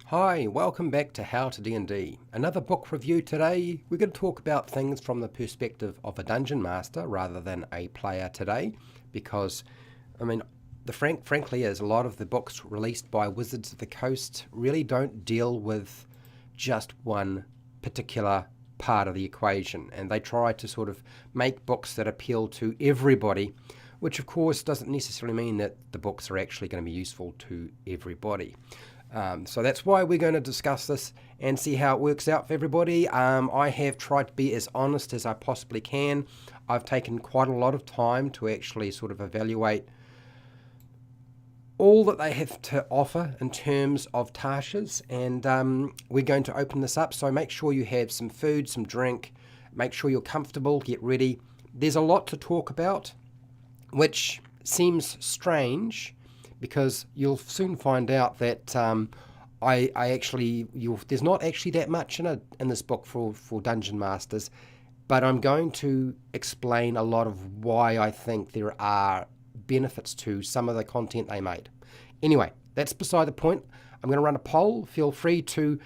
Hi, welcome back to HowtoDandD. Another book review today. We're going to talk about things from the perspective of a dungeon master rather than a player today, because, frankly is a lot of the books released by Wizards of the Coast really don't deal with just one particular part of the equation, and they try to sort of make books that appeal to everybody, which of course doesn't necessarily mean that the books are actually going to be useful to everybody. So that's why we're going to discuss this and see how it works out for everybody. I have tried to be as honest as I possibly can. I've taken quite a lot of time to actually sort of evaluate all that they have to offer in terms of Tasha's, and we're going to open this up. So make sure you have some food, some drink, make sure you're comfortable, get ready. There's a lot to talk about, which seems strange, because you'll soon find out that there's not actually that much in this book for Dungeon Masters, but I'm going to explain a lot of why I think there are benefits to some of the content they made. Anyway, that's beside the point. I'm going to run a poll. Feel free to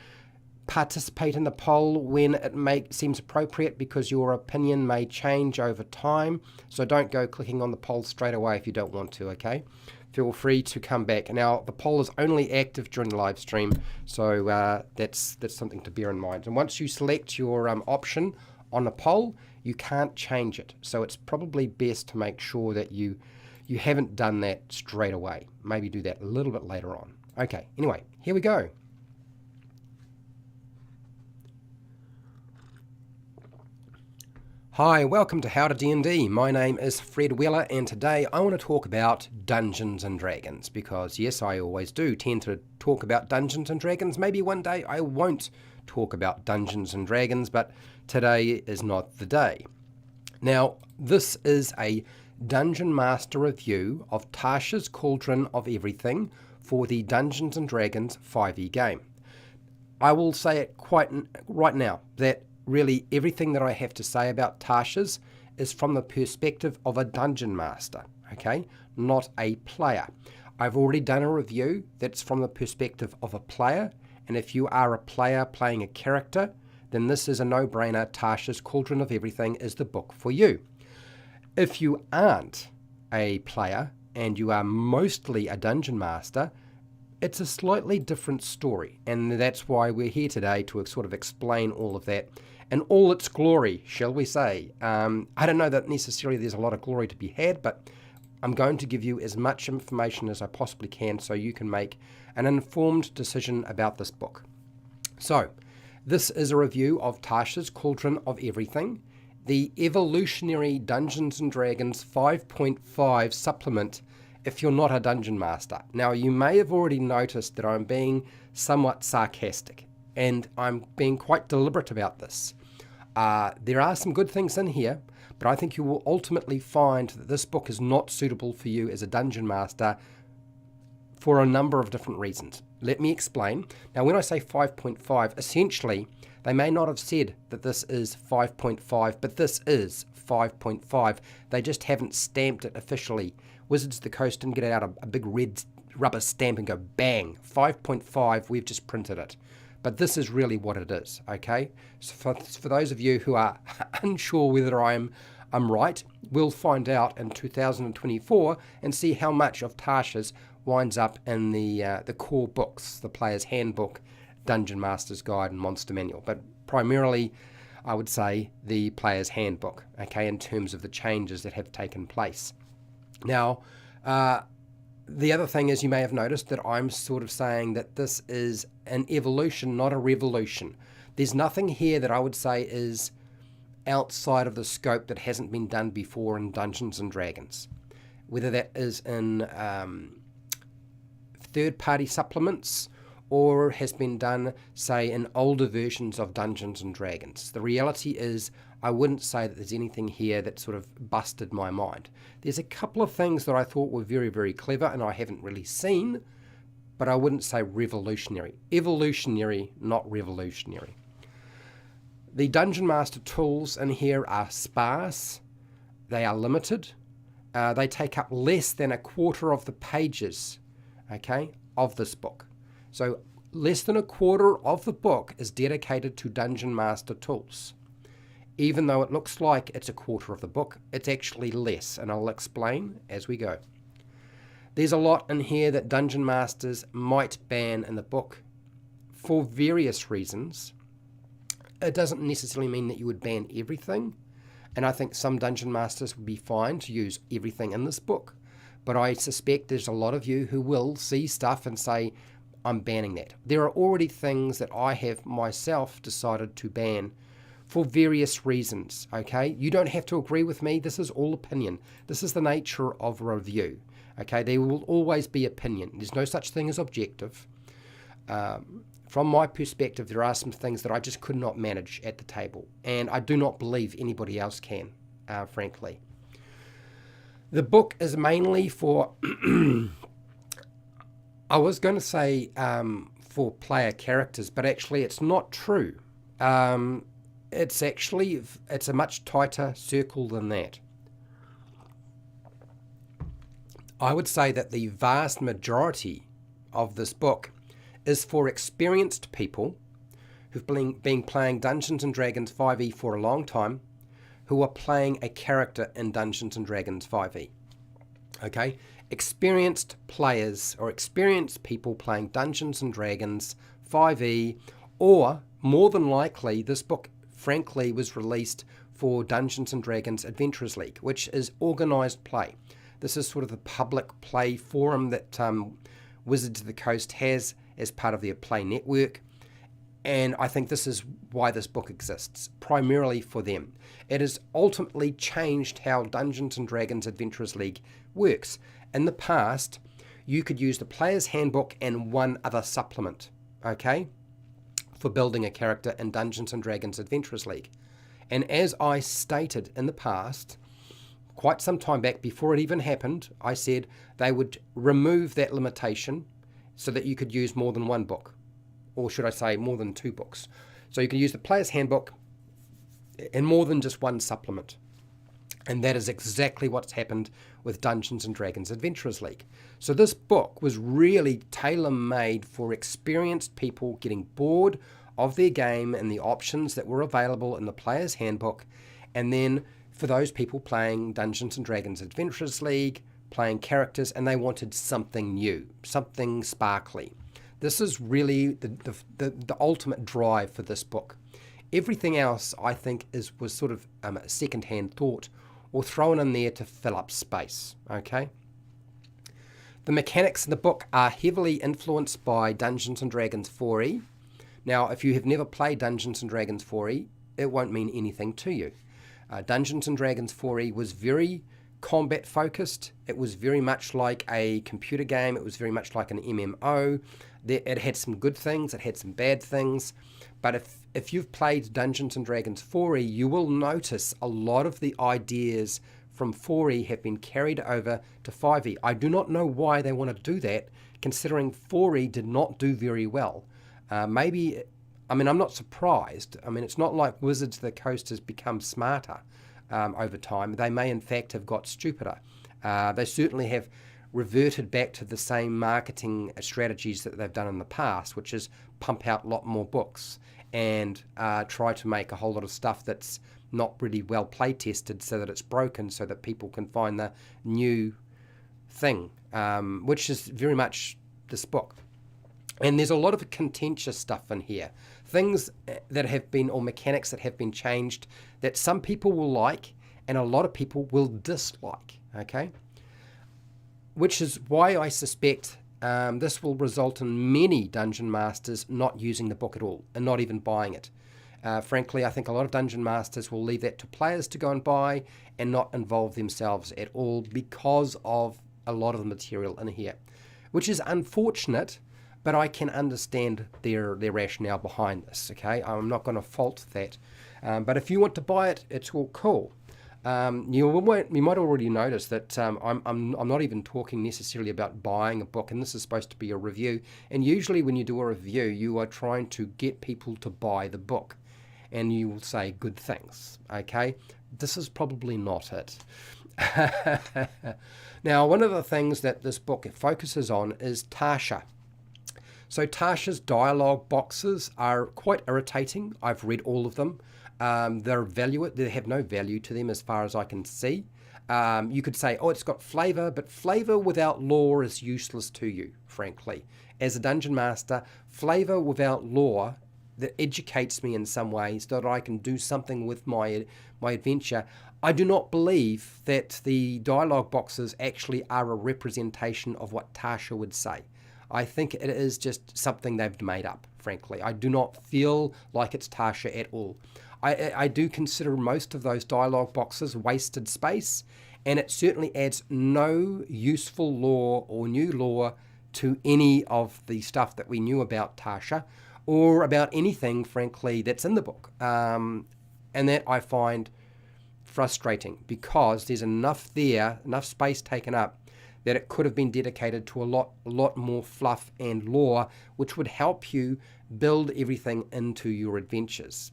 participate in the poll when it seems appropriate, because your opinion may change over time. So don't go clicking on the poll straight away if you don't want to, okay? Feel free to come back. Now, the poll is only active during the live stream, so that's something to bear in mind. And once you select your option on the poll, you can't change it. So it's probably best to make sure that you haven't done that straight away. Maybe do that a little bit later on. Okay, anyway, here we go. Hi, welcome to HowtoDandD. My name is Fred Weller, and today I want to talk about Dungeons and Dragons, because yes, I always do tend to talk about Dungeons and Dragons. Maybe one day I won't talk about Dungeons and Dragons, but today is not the day. Now, this is a Dungeon Master review of Tasha's Cauldron of Everything for the Dungeons and Dragons 5e game. I will say it quite right now that really everything that I have to say about Tasha's is from the perspective of a dungeon master, okay, not a player. I've already done a review that's from the perspective of a player, and if you are a player playing a character, then this is a no-brainer. Tasha's Cauldron of Everything is the book for you. If you aren't a player and you are mostly a dungeon master, it's a slightly different story, and that's why we're here today, to sort of explain all of that in all its glory, shall we say. I don't know that necessarily there's a lot of glory to be had, but I'm going to give you as much information as I possibly can so you can make an informed decision about this book. So, this is a review of Tasha's Cauldron of Everything, the Evolutionary Dungeons & Dragons 5.5 supplement if you're not a dungeon master. Now, you may have already noticed that I'm being somewhat sarcastic, and I'm being quite deliberate about this. There are some good things in here, but I think you will ultimately find that this book is not suitable for you as a dungeon master for a number of different reasons. Let me explain. Now, when I say 5.5, essentially, they may not have said that this is 5.5, but this is 5.5. They just haven't stamped it officially. Wizards of the Coast didn't get out a big red rubber stamp and go bang, 5.5, we've just printed it. But this is really what it is, okay? So for those of you who are unsure whether I'm right, we'll find out in 2024 and see how much of Tasha's winds up in the core books, the Player's Handbook, Dungeon Master's Guide, and Monster Manual. But primarily, I would say the Player's Handbook, okay, in terms of the changes that have taken place. Now, the other thing is, you may have noticed that I'm sort of saying that this is an evolution, not a revolution. There's nothing here that I would say is outside of the scope that hasn't been done before in Dungeons and Dragons. Whether that is in third-party supplements or has been done, say, in older versions of Dungeons and Dragons. The reality is, I wouldn't say that there's anything here that sort of busted my mind. There's a couple of things that I thought were very, very clever and I haven't really seen, but I wouldn't say revolutionary. Evolutionary, not revolutionary. The Dungeon Master tools in here are sparse, they are limited, they take up less than a quarter of the pages, okay, of this book. So less than a quarter of the book is dedicated to Dungeon Master tools. Even though it looks like it's a quarter of the book, it's actually less, and I'll explain as we go. There's a lot in here that Dungeon Masters might ban in the book for various reasons. It doesn't necessarily mean that you would ban everything, and I think some Dungeon Masters would be fine to use everything in this book. But I suspect there's a lot of you who will see stuff and say, I'm banning that. There are already things that I have myself decided to ban for various reasons, okay? You don't have to agree with me. This is all opinion. This is the nature of review, okay? There will always be opinion. There's no such thing as objective. From my perspective, there are some things that I just could not manage at the table, and I do not believe anybody else can, frankly. The book is mainly for, I was going to say for player characters, but actually it's not true. It's a much tighter circle than that. I would say that the vast majority of this book is for experienced people who've been playing Dungeons & Dragons 5e for a long time, who are playing a character in Dungeons & Dragons 5e. Okay? Experienced players or experienced people playing Dungeons & Dragons 5e, or more than likely this book frankly was released for Dungeons & Dragons Adventurers League, which is organised play. This is sort of the public play forum that Wizards of the Coast has as part of their play network, and I think this is why this book exists, primarily for them. It has ultimately changed how Dungeons & Dragons Adventurers League works. In the past, you could use the Player's Handbook and one other supplement, okay, for building a character in Dungeons & Dragons Adventurers League. And as I stated in the past, quite some time back, before it even happened, I said they would remove that limitation so that you could use more than one book, or should I say more than two books. So you can use the Player's Handbook and more than just one supplement. And that is exactly what's happened with Dungeons & Dragons Adventurers League. So this book was really tailor-made for experienced people getting bored of their game and the options that were available in the Player's Handbook, and then for those people playing Dungeons & Dragons Adventurers League, playing characters, and they wanted something new, something sparkly. This is really the ultimate drive for this book. Everything else, I think, was sort of a second-hand thought or thrown in there to fill up space, okay? The mechanics in the book are heavily influenced by Dungeons & Dragons 4e. Now, if you have never played Dungeons & Dragons 4e, it won't mean anything to you. Dungeons & Dragons 4e was very combat focused. It was very much like a computer game. It was very much like an MMO. It had some good things. It had some bad things. But if you've played Dungeons & Dragons 4e, you will notice a lot of the ideas from 4e have been carried over to 5e. I do not know why they want to do that, considering 4e did not do very well. I'm not surprised. It's not like Wizards of the Coast has become smarter over time. They may, in fact, have got stupider. They certainly have reverted back to the same marketing strategies that they've done in the past, which is pump out a lot more books and try to make a whole lot of stuff that's not really well play tested so that it's broken so that people can find the new thing, which is very much this book. And there's a lot of contentious stuff in here. Things that have been, or mechanics that have been changed that some people will like and a lot of people will dislike, okay? Which is why I suspect this will result in many Dungeon Masters not using the book at all and not even buying it. Frankly, I think a lot of Dungeon Masters will leave that to players to go and buy and not involve themselves at all because of a lot of the material in here, which is unfortunate. But I can understand their rationale behind this, okay? I'm not going to fault that. But if you want to buy it, it's all cool. You might already notice that I'm not even talking necessarily about buying a book, and this is supposed to be a review. And usually when you do a review, you are trying to get people to buy the book, and you will say good things, okay? This is probably not it. Now, one of the things that this book focuses on is Tasha. So Tasha's dialogue boxes are quite irritating. I've read all of them. They have no value to them as far as I can see. You could say, oh, it's got flavor, but flavor without lore is useless to you, frankly. As a dungeon master, flavor without lore that educates me in some way so that I can do something with my adventure. I do not believe that the dialogue boxes actually are a representation of what Tasha would say. I think it is just something they've made up, frankly. I do not feel like it's Tasha at all. I do consider most of those dialogue boxes wasted space, and it certainly adds no useful lore or new lore to any of the stuff that we knew about Tasha or about anything, frankly, that's in the book. And that I find frustrating because there's enough space taken up that it could have been dedicated to a lot more fluff and lore, which would help you build everything into your adventures.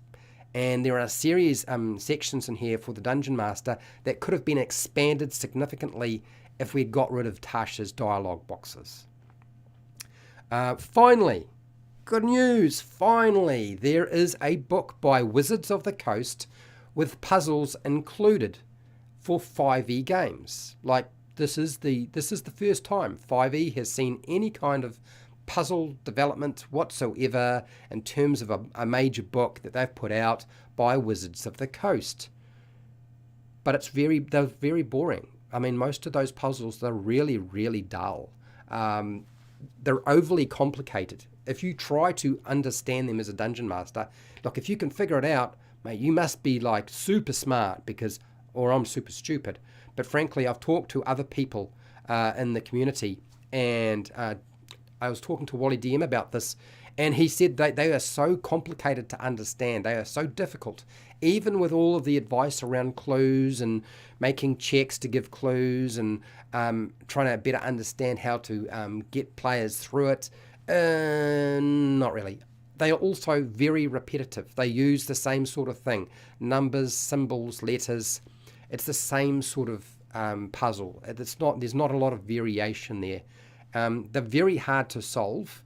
And there are a series sections in here for the Dungeon Master that could have been expanded significantly if we'd got rid of Tasha's dialogue boxes. Finally, good news, finally, there is a book by Wizards of the Coast with puzzles included for 5e games. Like, this is the first time 5e has seen any kind of puzzle development whatsoever in terms of a major book that they've put out by Wizards of the Coast. But they're very boring. I mean, most of those puzzles, they're really, really dull. They're overly complicated. If you try to understand them as a dungeon master, look, if you can figure it out, mate, you must be like super smart or I'm super stupid. But frankly, I've talked to other people in the community, and I was talking to Wally DM about this, and he said they are so complicated to understand. They are so difficult. Even with all of the advice around clues and making checks to give clues and trying to better understand how to get players through it, not really. They are also very repetitive. They use the same sort of thing. Numbers, symbols, letters. It's the same sort of puzzle. There's not a lot of variation there. They're very hard to solve,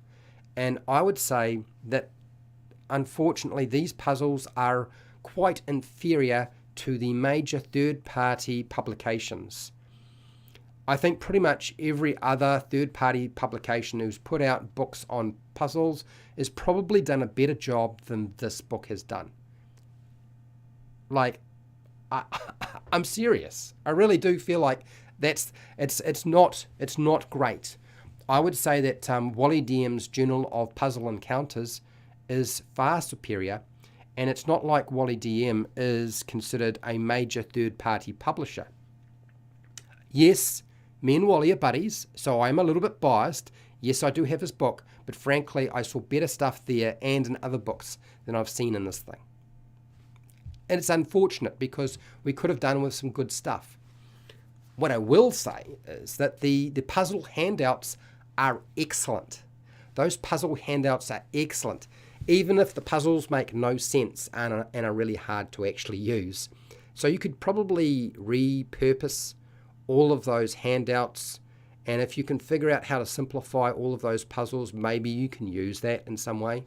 and I would say that unfortunately these puzzles are quite inferior to the major third-party publications. I think pretty much every other third-party publication who's put out books on puzzles has probably done a better job than this book has done. Like, I'm serious. I really do feel like it's not great. I would say that Wally DM's Journal of Puzzle Encounters is far superior, and it's not like Wally DM is considered a major third-party publisher. Yes, me and Wally are buddies, so I'm a little bit biased. Yes, I do have his book, but frankly, I saw better stuff there and in other books than I've seen in this thing. And it's unfortunate because we could have done with some good stuff. What I will say is that the puzzle handouts are excellent. Those puzzle handouts are excellent, even if the puzzles make no sense and are really hard to actually use. So you could probably repurpose all of those handouts, and if you can figure out how to simplify all of those puzzles, maybe you can use that in some way.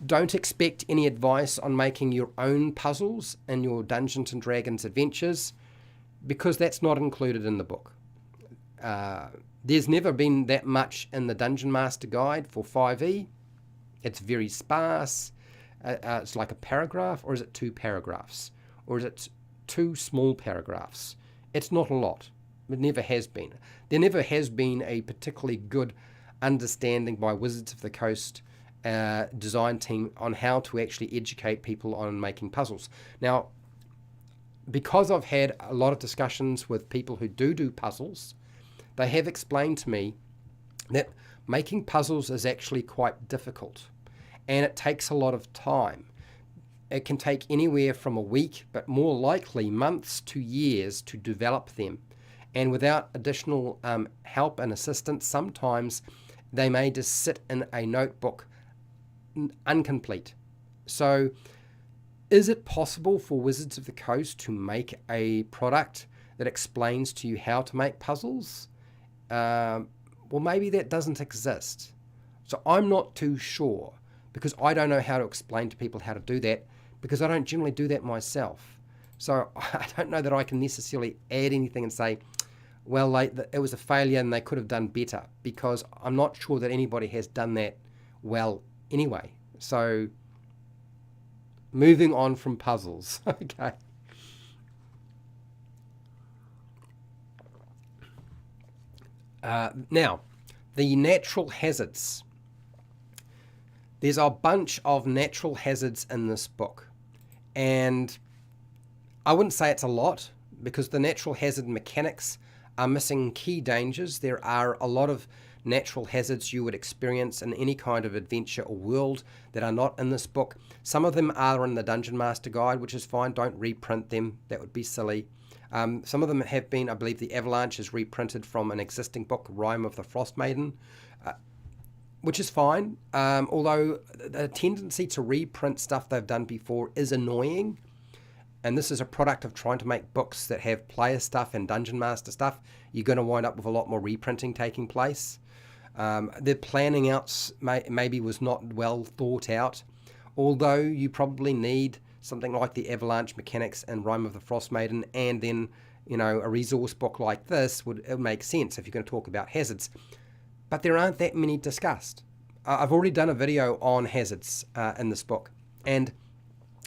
Don't expect any advice on making your own puzzles in your Dungeons & Dragons adventures, because that's not included in the book. There's never been that much in the Dungeon Master Guide for 5e. It's very sparse. It's like a paragraph, or is it 2 paragraphs? Or is it 2 small paragraphs? It's not a lot. It never has been. There never has been a particularly good understanding by Wizards of the Coast design team on how to actually educate people on making puzzles. Now, because I've had a lot of discussions with people who do puzzles, they have explained to me that making puzzles is actually quite difficult, and it takes a lot of time. It can take anywhere from a week, but more likely months to years to develop them. And without additional help and assistance, sometimes they may just sit in a notebook incomplete. So is it possible for Wizards of the Coast to make a product that explains to you how to make puzzles? Well, maybe that doesn't exist. So I'm not too sure, because I don't know how to explain to people how to do that, because I don't generally do that myself. So I don't know that I can necessarily add anything and say, well, it was a failure and they could have done better, because I'm not sure that anybody has done that well anyway. So moving on from puzzles. Okay. Now, the natural hazards. There's a bunch of natural hazards in this book, and I wouldn't say it's a lot, because the natural hazard mechanics are missing key dangers. There are a lot of natural hazards you would experience in any kind of adventure or world that are not in this book. Some of them are in the Dungeon Master Guide, which is fine. Don't reprint them. That would be silly. Some of them have been, I believe the Avalanche is reprinted from an existing book, Rime of the Frost Maiden, which is fine. Although the tendency to reprint stuff they've done before is annoying. And this is a product of trying to make books that have player stuff and Dungeon Master stuff. You're going to wind up with a lot more reprinting taking place. The planning out maybe was not well thought out, although you probably need something like the Avalanche mechanics and Rime of the Frost Maiden, and then, you know, a resource book like this would make sense if you're going to talk about hazards. But there aren't that many discussed. I've already done a video on hazards in this book, and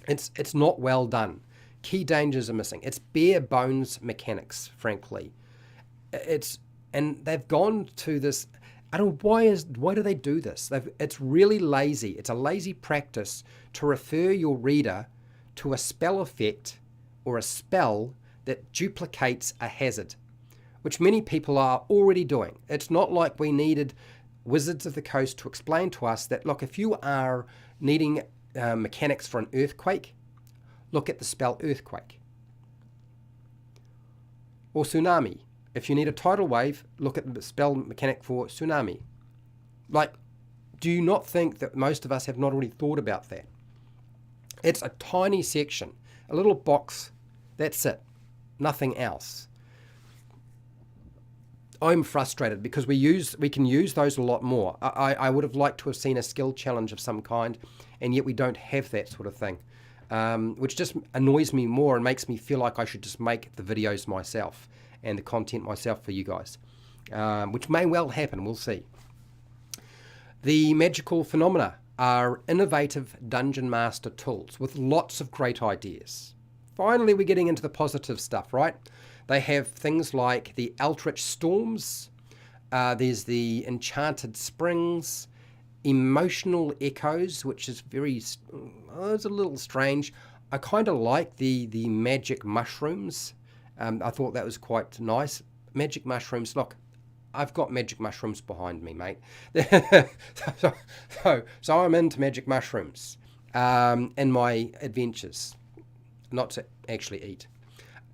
it's not well done. Key dangers are missing. It's bare bones mechanics, frankly. And they've gone to this. I don't know why do they do this? It's really lazy. It's a lazy practice to refer your reader to a spell effect or a spell that duplicates a hazard, which many people are already doing. It's not like we needed Wizards of the Coast to explain to us that, look, if you are needing mechanics for an earthquake, look at the spell Earthquake. Or Tsunami. If you need a tidal wave, look at the spell mechanic for Tsunami. Like, do you not think that most of us have not already thought about that? It's a tiny section, a little box, that's it, nothing else. I'm frustrated because we can use those a lot more. I would have liked to have seen a skill challenge of some kind, and yet we don't have that sort of thing, which just annoys me more and makes me feel like I should just make the videos myself and the content myself for you guys, which may well happen, we'll see. The magical phenomena are innovative Dungeon Master tools with lots of great ideas. Finally, we're getting into the positive stuff, right? They have things like the Eldritch Storms, there's the Enchanted Springs, Emotional Echoes, which is it's a little strange. I kind of like the magic mushrooms. I thought that was quite nice. Magic mushrooms, look, I've got magic mushrooms behind me, mate. so I'm into magic mushrooms in my adventures, not to actually eat.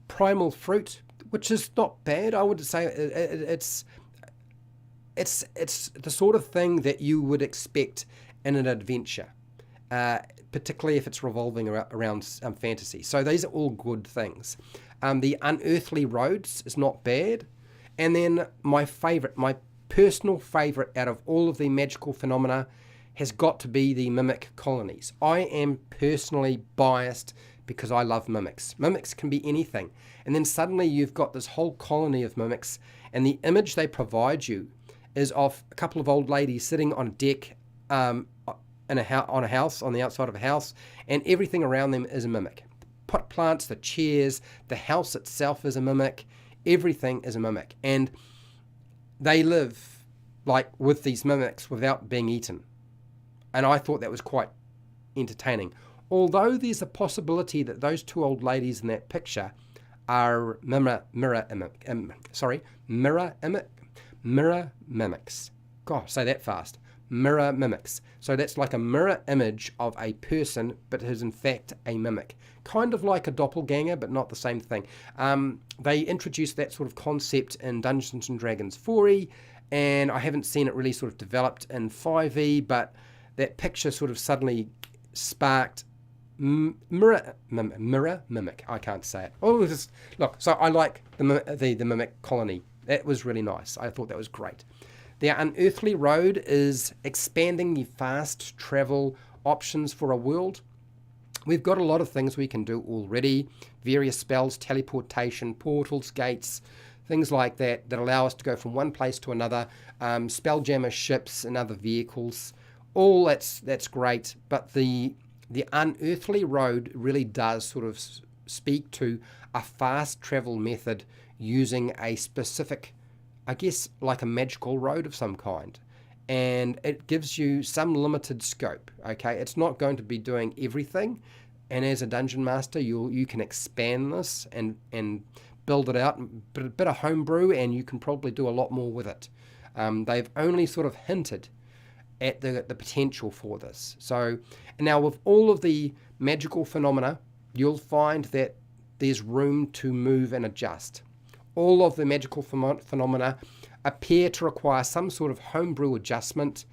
Primal fruit, which is not bad. I would say it's the sort of thing that you would expect in an adventure, particularly if it's revolving around fantasy. So these are all good things. The unearthly roads is not bad. And then my personal favorite out of all of the magical phenomena has got to be the mimic colonies. I am personally biased because I love mimics. Mimics can be anything. And then suddenly you've got this whole colony of mimics, and the image they provide you is of a couple of old ladies sitting on a deck on a house, on the outside of a house, and everything around them is a mimic. Pot plants, the chairs, the house itself is a mimic. Everything is a mimic, and they live like with these mimics without being eaten. And I thought that was quite entertaining. Although there's a possibility that those two old ladies in that picture are mirror mimics. God, say that fast. Mirror mimics. So that's like a mirror image of a person, but is in fact a mimic. Kind of like a doppelganger, but not the same thing. They introduced that sort of concept in Dungeons & Dragons 4e, and I haven't seen it really sort of developed in 5e, but that picture sort of suddenly sparked mirror mimic. I can't say it. Oh, look, so I like the mimic colony. That was really nice. I thought that was great. The Unearthly Road is expanding the fast travel options for a world. We've got a lot of things we can do already, various spells, teleportation, portals, gates, things like that allow us to go from one place to another, spelljammer ships and other vehicles. All that's great, but the Unearthly Road really does sort of speak to a fast travel method using a specific, I guess, like a magical road of some kind. And it gives you some limited scope, okay? It's not going to be doing everything. And as a dungeon master, you can expand this and build it out, a bit of homebrew, and you can probably do a lot more with it. They've only sort of hinted at the potential for this. So now with all of the magical phenomena, you'll find that there's room to move and adjust. All of the magical phenomena appear to require some sort of homebrew adjustment,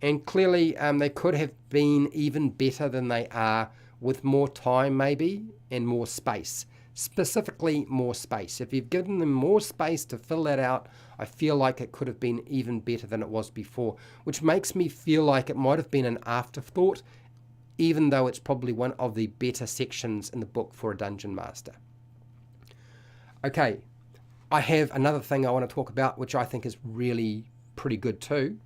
and clearly they could have been even better than they are with more time maybe and more space. Specifically more space. If you've given them more space to fill that out, I feel like it could have been even better than it was before, which makes me feel like it might have been an afterthought, even though it's probably one of the better sections in the book for a dungeon master. Okay, I have another thing I want to talk about, which I think is really pretty good too.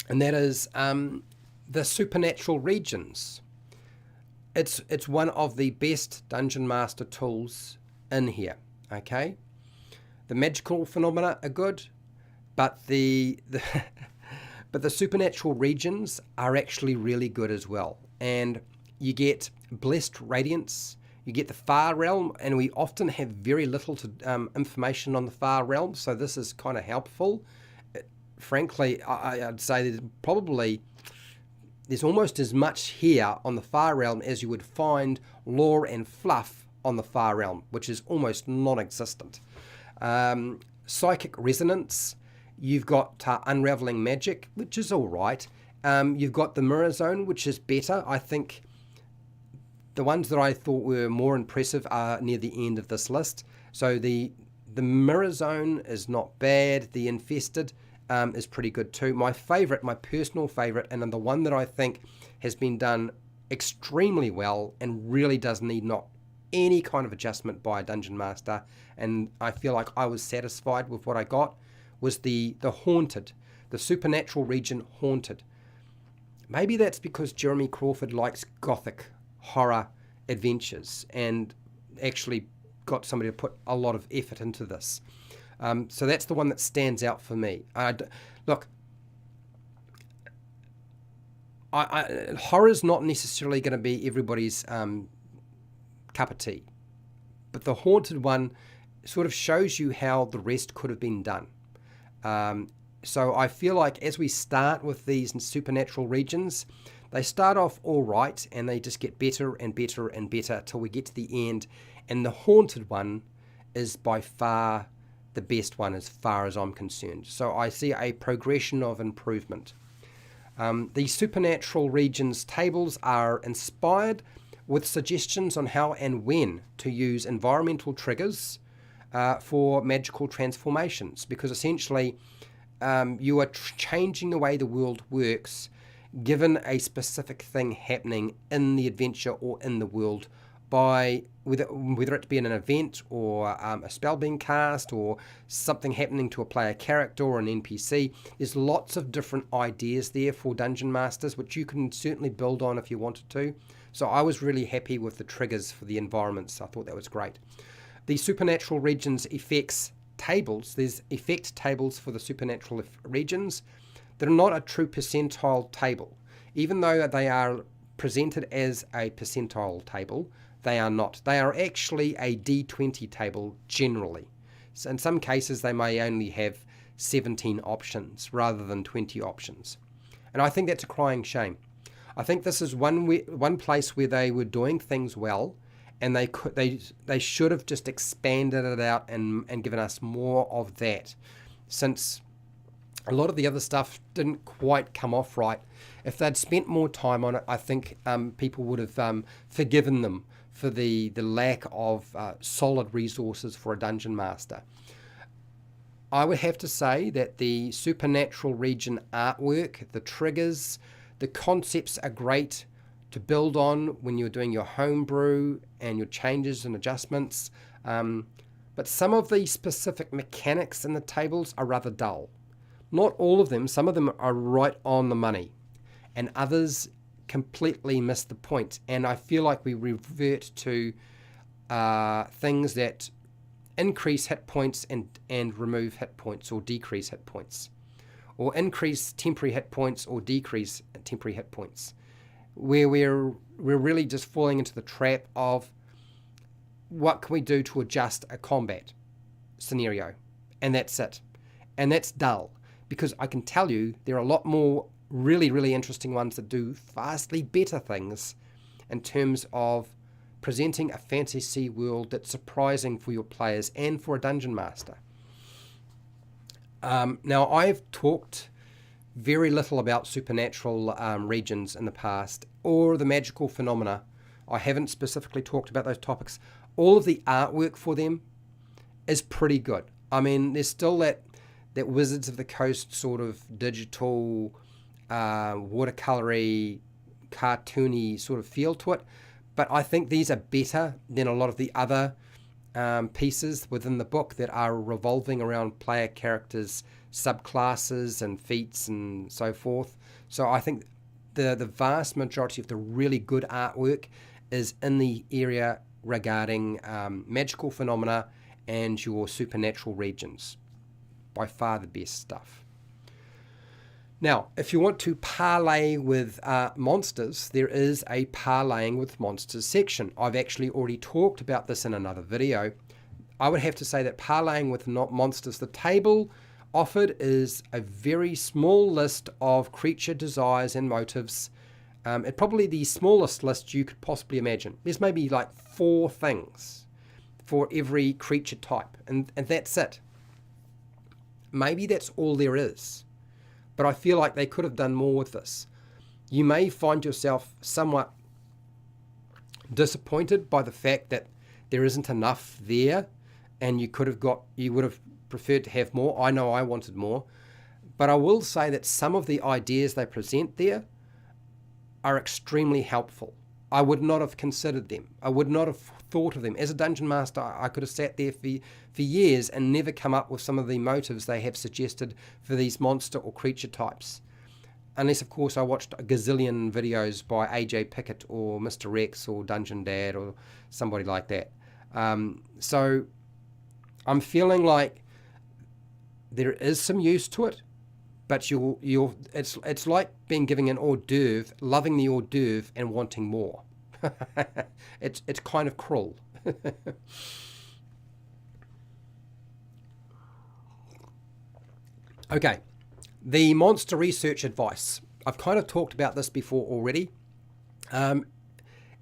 And that is the supernatural regions. It's one of the best dungeon master tools in here, okay? The magical phenomena are good, but the but the supernatural regions are actually really good as well. And you get blessed radiance, you get the far realm, and we often have very little information on the far realm, so this is kind of helpful. Frankly, I'd say there's almost as much here on the far realm as you would find lore and fluff on the far realm, which is almost non-existent. Psychic resonance, you've got unraveling magic, which is all right. You've got the mirror zone, which is better. I think the ones that I thought were more impressive are near the end of this list. So the mirror zone is not bad. The infested is pretty good too. My personal favorite, and the one that I think has been done extremely well and really does need not any kind of adjustment by a dungeon master, and I feel like I was satisfied with what I got, was the haunted, the supernatural region haunted. Maybe that's because Jeremy Crawford likes gothic horror adventures and actually got somebody to put a lot of effort into this. So that's the one that stands out for me. Look, horror's not necessarily going to be everybody's cup of tea, but the haunted one sort of shows you how the rest could have been done. So I feel like as we start with these supernatural regions, they start off all right, and they just get better and better and better till we get to the end. And the haunted one is by far the best one as far as I'm concerned. So I see a progression of improvement. The supernatural regions tables are inspired with suggestions on how and when to use environmental triggers for magical transformations, because essentially you are changing the way the world works given a specific thing happening in the adventure or in the world, by whether it be in an event or a spell being cast or something happening to a player character or an NPC. There's lots of different ideas there for dungeon masters, which you can certainly build on if you wanted to. So I was really happy with the triggers for the environments. I thought that was great. The supernatural regions effects tables, there's effect tables for the supernatural regions that are not a true percentile table. Even though they are presented as a percentile table, they are not. They are actually a D20 table generally. So in some cases, they may only have 17 options rather than 20 options. And I think that's a crying shame. I think this is one place where they were doing things well, and they should have just expanded it out and given us more of that, since a lot of the other stuff didn't quite come off right. If they'd spent more time on it, I think people would have forgiven them for the lack of solid resources for a dungeon master. I would have to say that the supernatural region artwork, the triggers, the concepts are great to build on when you're doing your homebrew and your changes and adjustments. But some of the specific mechanics in the tables are rather dull. Not all of them, some of them are right on the money, and others completely miss the point. And I feel like we revert to things that increase hit points and remove hit points or decrease hit points, or increase temporary hit points or decrease temporary hit points, where we're really just falling into the trap of what can we do to adjust a combat scenario, and that's it. And that's dull, because I can tell you there are a lot more really, really interesting ones that do vastly better things in terms of presenting a fantasy world that's surprising for your players and for a dungeon master. Now, I've talked very little about supernatural regions in the past, or the magical phenomena. I haven't specifically talked about those topics. All of the artwork for them is pretty good. I mean, there's still that Wizards of the Coast sort of digital, watercolory, cartoony sort of feel to it. But I think these are better than a lot of the other pieces within the book that are revolving around player characters, subclasses and feats and so forth. So I think the vast majority of the really good artwork is in the area regarding magical phenomena and your supernatural regions. By far the best stuff. Now, if you want to parlay with monsters, there is a parlaying with monsters section. I've actually already talked about this in another video. I would have to say that parlaying with monsters, the table offered is a very small list of creature desires and motives. It's probably the smallest list you could possibly imagine. There's maybe like 4 things for every creature type, and that's it. Maybe that's all there is. But I feel like they could have done more with this. You may find yourself somewhat disappointed by the fact that there isn't enough there, and you would have preferred to have more. I know I wanted more. But I will say that some of the ideas they present there are extremely helpful. I would not have considered them. I would not have thought of them. As a dungeon master, I could have sat there for years and never come up with some of the motives they have suggested for these monster or creature types. Unless, of course, I watched a gazillion videos by AJ Pickett or Mr. Rex or HowtoDandD or somebody like that. So I'm feeling like there is some use to it, but it's like being given an hors d'oeuvre, loving the hors d'oeuvre and wanting more. It's kind of cruel. Okay, the monster research advice. I've kind of talked about this before already.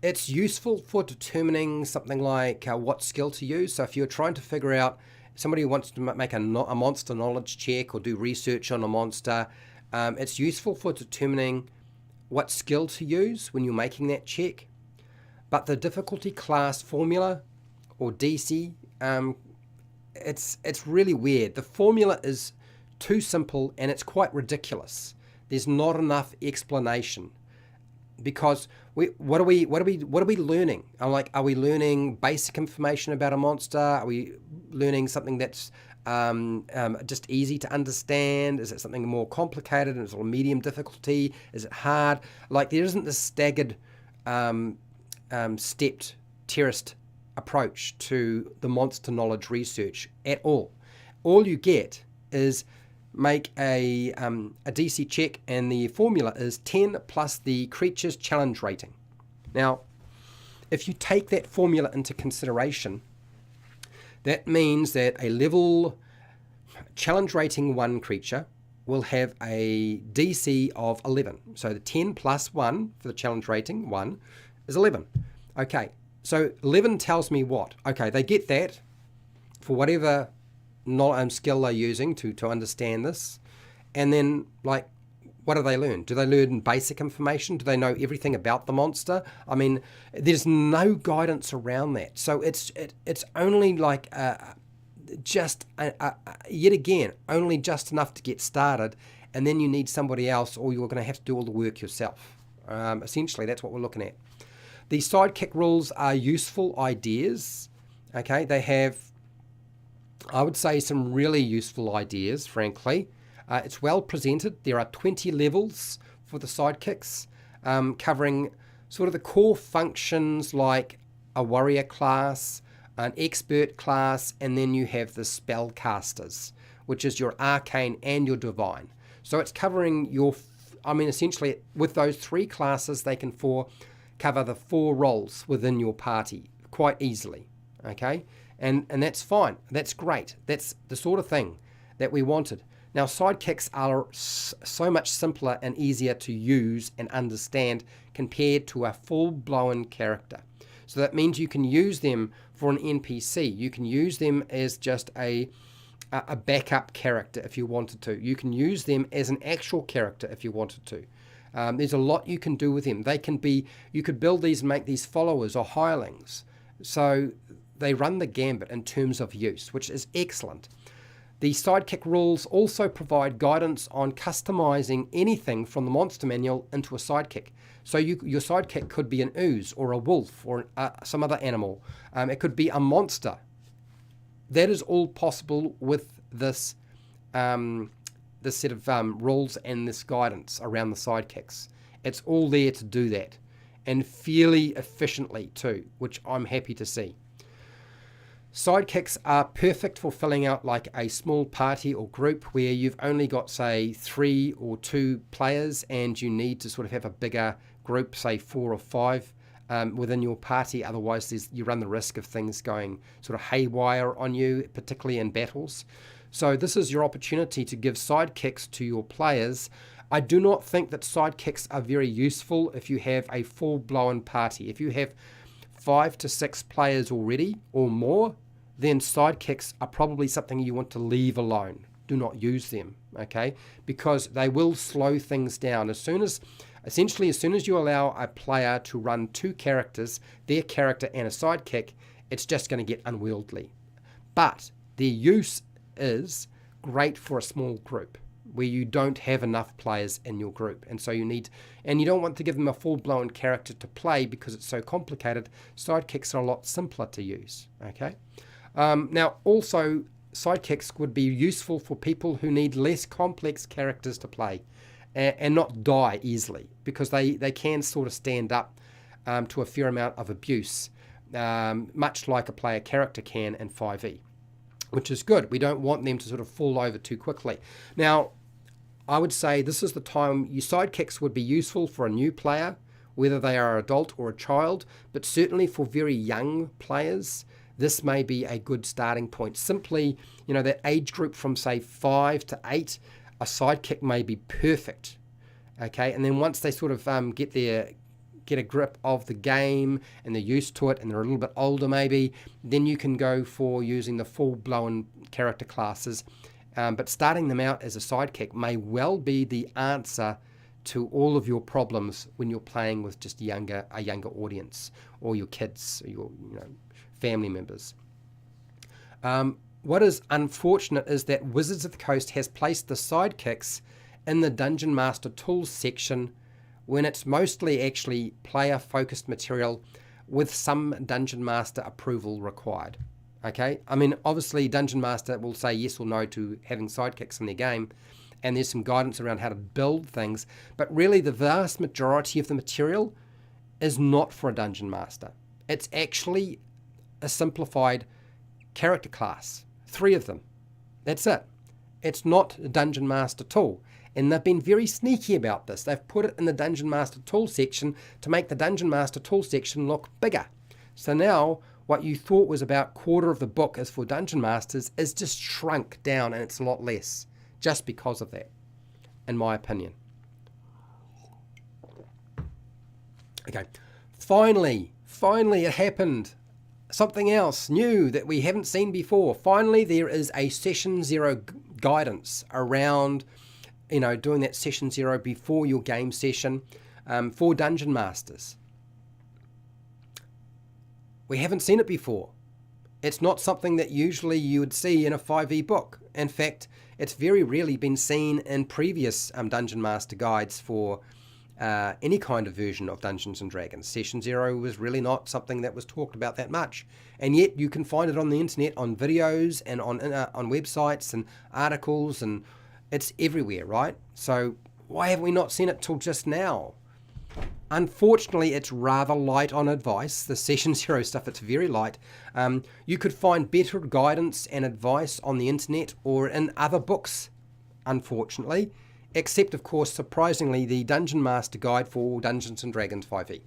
It's useful for determining something like what skill to use. So if you're trying to figure out, somebody who wants to make a monster knowledge check or do research on a monster, it's useful for determining what skill to use when you're making that check. But the difficulty class formula, or DC, it's really weird. The formula is too simple and it's quite ridiculous. There's not enough explanation, because what are we learning? Are we learning basic information about a monster? Are we learning something that's just easy to understand? Is it something more complicated? Is it a medium difficulty? Is it hard? Like, there isn't this staggered, stepped, terraced approach to the monster knowledge research at all. All you get is make a DC check, and the formula is 10 plus the creature's challenge rating. Now, if you take that formula into consideration, that means that a level challenge rating 1 creature will have a DC of 11. So the 10 plus 1 for the challenge rating 1 is 11. Okay, so 11 tells me what? Okay, they get that for whatever skill they're using to understand this. And then, like, what do they learn? Do they learn basic information? Do they know everything about the monster? I mean, there's no guidance around that. So it's only like just yet again only just enough to get started, and then you need somebody else, or you're going to have to do all the work yourself. Essentially, that's what we're looking at. The sidekick rules are useful ideas. Okay, they have, I would say, some really useful ideas, frankly. It's well presented. There are 20 levels for the sidekicks, covering sort of the core functions like a warrior class, an expert class, and then you have the spellcasters, which is your arcane and your divine. So it's covering your, essentially with those 3 classes, they can cover the 4 roles within your party quite easily. Okay, and that's fine. That's great. That's the sort of thing that we wanted. Now, sidekicks are so much simpler and easier to use and understand compared to a full-blown character. So that means you can use them for an NPC. You can use them as just a backup character if you wanted to. You can use them as an actual character if you wanted to. There's a lot you can do with them. You could build these and make these followers or hirelings. So they run the gambit in terms of use, which is excellent. The sidekick rules also provide guidance on customizing anything from the monster manual into a sidekick. So your sidekick could be an ooze or a wolf or some other animal. It could be a monster. That is all possible with this set of rules and this guidance around the sidekicks. It's all there to do that, and fairly efficiently too, which I'm happy to see. Sidekicks are perfect for filling out like a small party or group where you've only got, say, 3 or 2 players and you need to sort of have a bigger group, say 4 or 5 within your party. Otherwise, you run the risk of things going sort of haywire on you, particularly in battles. So this is your opportunity to give sidekicks to your players. I do not think that sidekicks are very useful if you have a full-blown party. If you have 5 to 6 players already or more, then sidekicks are probably something you want to leave alone. Do not use them, okay? Because they will slow things down. As soon as you allow a player to run 2 characters, their character and a sidekick, it's just going to get unwieldy. But their use is great for a small group where you don't have enough players in your group, and you don't want to give them a full-blown character to play because it's so complicated. Sidekicks are a lot simpler to use. Okay. Now, also, sidekicks would be useful for people who need less complex characters to play and not die easily, because they can sort of stand up to a fair amount of abuse, much like a player character can in 5e, which is good. We don't want them to sort of fall over too quickly. Now, I would say this is the time your sidekicks would be useful for a new player, whether they are an adult or a child, but certainly for very young players, this may be a good starting point. Simply, that age group from, say, 5 to 8, a sidekick may be perfect. Okay, and then once they sort of get a grip of the game and they're used to it and they're a little bit older maybe, then you can go for using the full-blown character classes. But starting them out as a sidekick may well be the answer to all of your problems when you're playing with just a younger audience, or your kids, or your family members. What is unfortunate is that Wizards of the Coast has placed the sidekicks in the Dungeon Master Tools section when it's mostly actually player-focused material with some Dungeon Master approval required. Okay, obviously Dungeon Master will say yes or no to having sidekicks in their game, and there's some guidance around how to build things, but really the vast majority of the material is not for a Dungeon Master. It's actually a simplified character class, 3 of them. That's it. It's not a Dungeon Master tool, and they've been very sneaky about this. They've put it in the Dungeon Master tool section to make the Dungeon Master tool section look bigger. So now what you thought was about quarter of the book is for Dungeon Masters is just shrunk down, and it's a lot less just because of that, in my opinion. Okay, finally it happened. Something else new that we haven't seen before. Finally, there is a Session 0 guidance around, doing that Session 0 before your game session for Dungeon Masters. We haven't seen it before. It's not something that usually you would see in a 5e book. In fact, it's very rarely been seen in previous Dungeon Master guides for any kind of version of Dungeons & Dragons. Session 0 was really not something that was talked about that much. And yet you can find it on the internet, on videos, and on websites and articles, and it's everywhere, right? So why have we not seen it till just now? Unfortunately, it's rather light on advice. The Session 0 stuff, it's very light. You could find better guidance and advice on the internet or in other books, unfortunately, except, of course, surprisingly, the Dungeon Master Guide for Dungeons & Dragons 5e.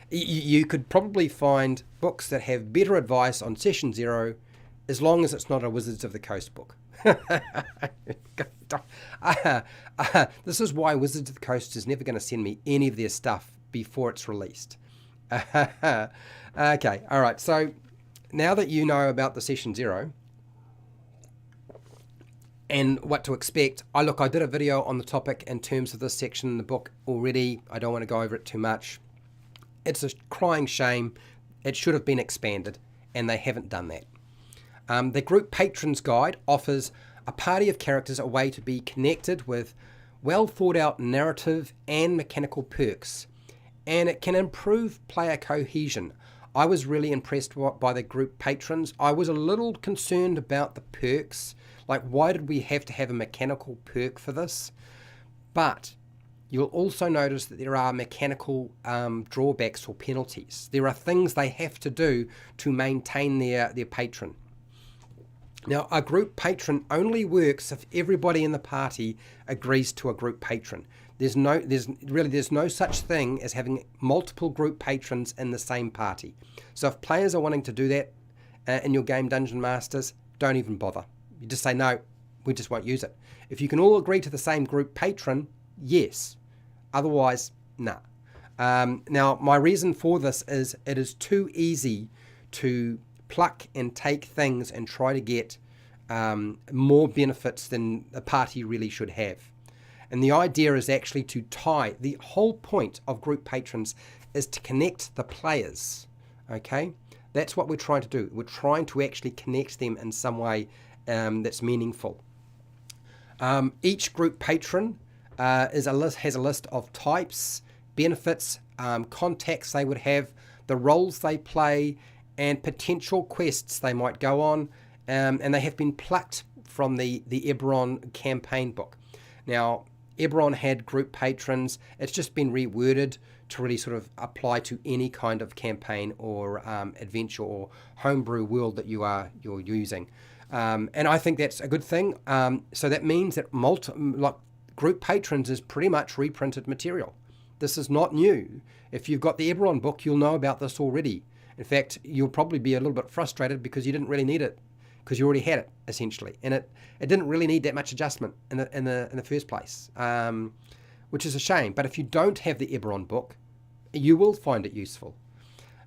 You could probably find books that have better advice on Session 0 as long as it's not a Wizards of the Coast book. This is why Wizards of the Coast is never going to send me any of their stuff before it's released. Okay, all right. So now that you know about the Session 0 and what to expect, I did a video on the topic in terms of this section in the book already. I don't want to go over it too much. It's a crying shame. It should have been expanded, and they haven't done that. The Group Patrons Guide offers a party of characters a way to be connected with well thought out narrative and mechanical perks, and it can improve player cohesion. I was really impressed by the Group Patrons. I was a little concerned about the perks, like why did we have to have a mechanical perk for this? But you'll also notice that there are mechanical drawbacks or penalties. There are things they have to do to maintain their patron. Now, a group patron only works if everybody in the party agrees to a group patron. There's no such thing as having multiple group patrons in the same party. So if players are wanting to do that in your game, Dungeon Masters, don't even bother. You just say, no, we just won't use it. If you can all agree to the same group patron, yes. Otherwise, nah. Now, my reason for this is it is too easy to pluck and take things and try to get more benefits than a party really should have. And the idea is actually to tie, the whole point of group patrons is to connect the players, okay? That's what we're trying to do. We're trying to actually connect them in some way that's meaningful. Each group patron has a list of types, benefits, contacts they would have, the roles they play, and potential quests they might go on, and they have been plucked from the Eberron campaign book. Now, Eberron had group patrons. It's just been reworded to really sort of apply to any kind of campaign or adventure or homebrew world that you're using. And I think that's a good thing. So that means that group patrons is pretty much reprinted material. This is not new. If you've got the Eberron book, you'll know about this already. In fact, you'll probably be a little bit frustrated because you didn't really need it, because you already had it, essentially. And it didn't really need that much adjustment in the first place, which is a shame. But if you don't have the Eberron book, you will find it useful.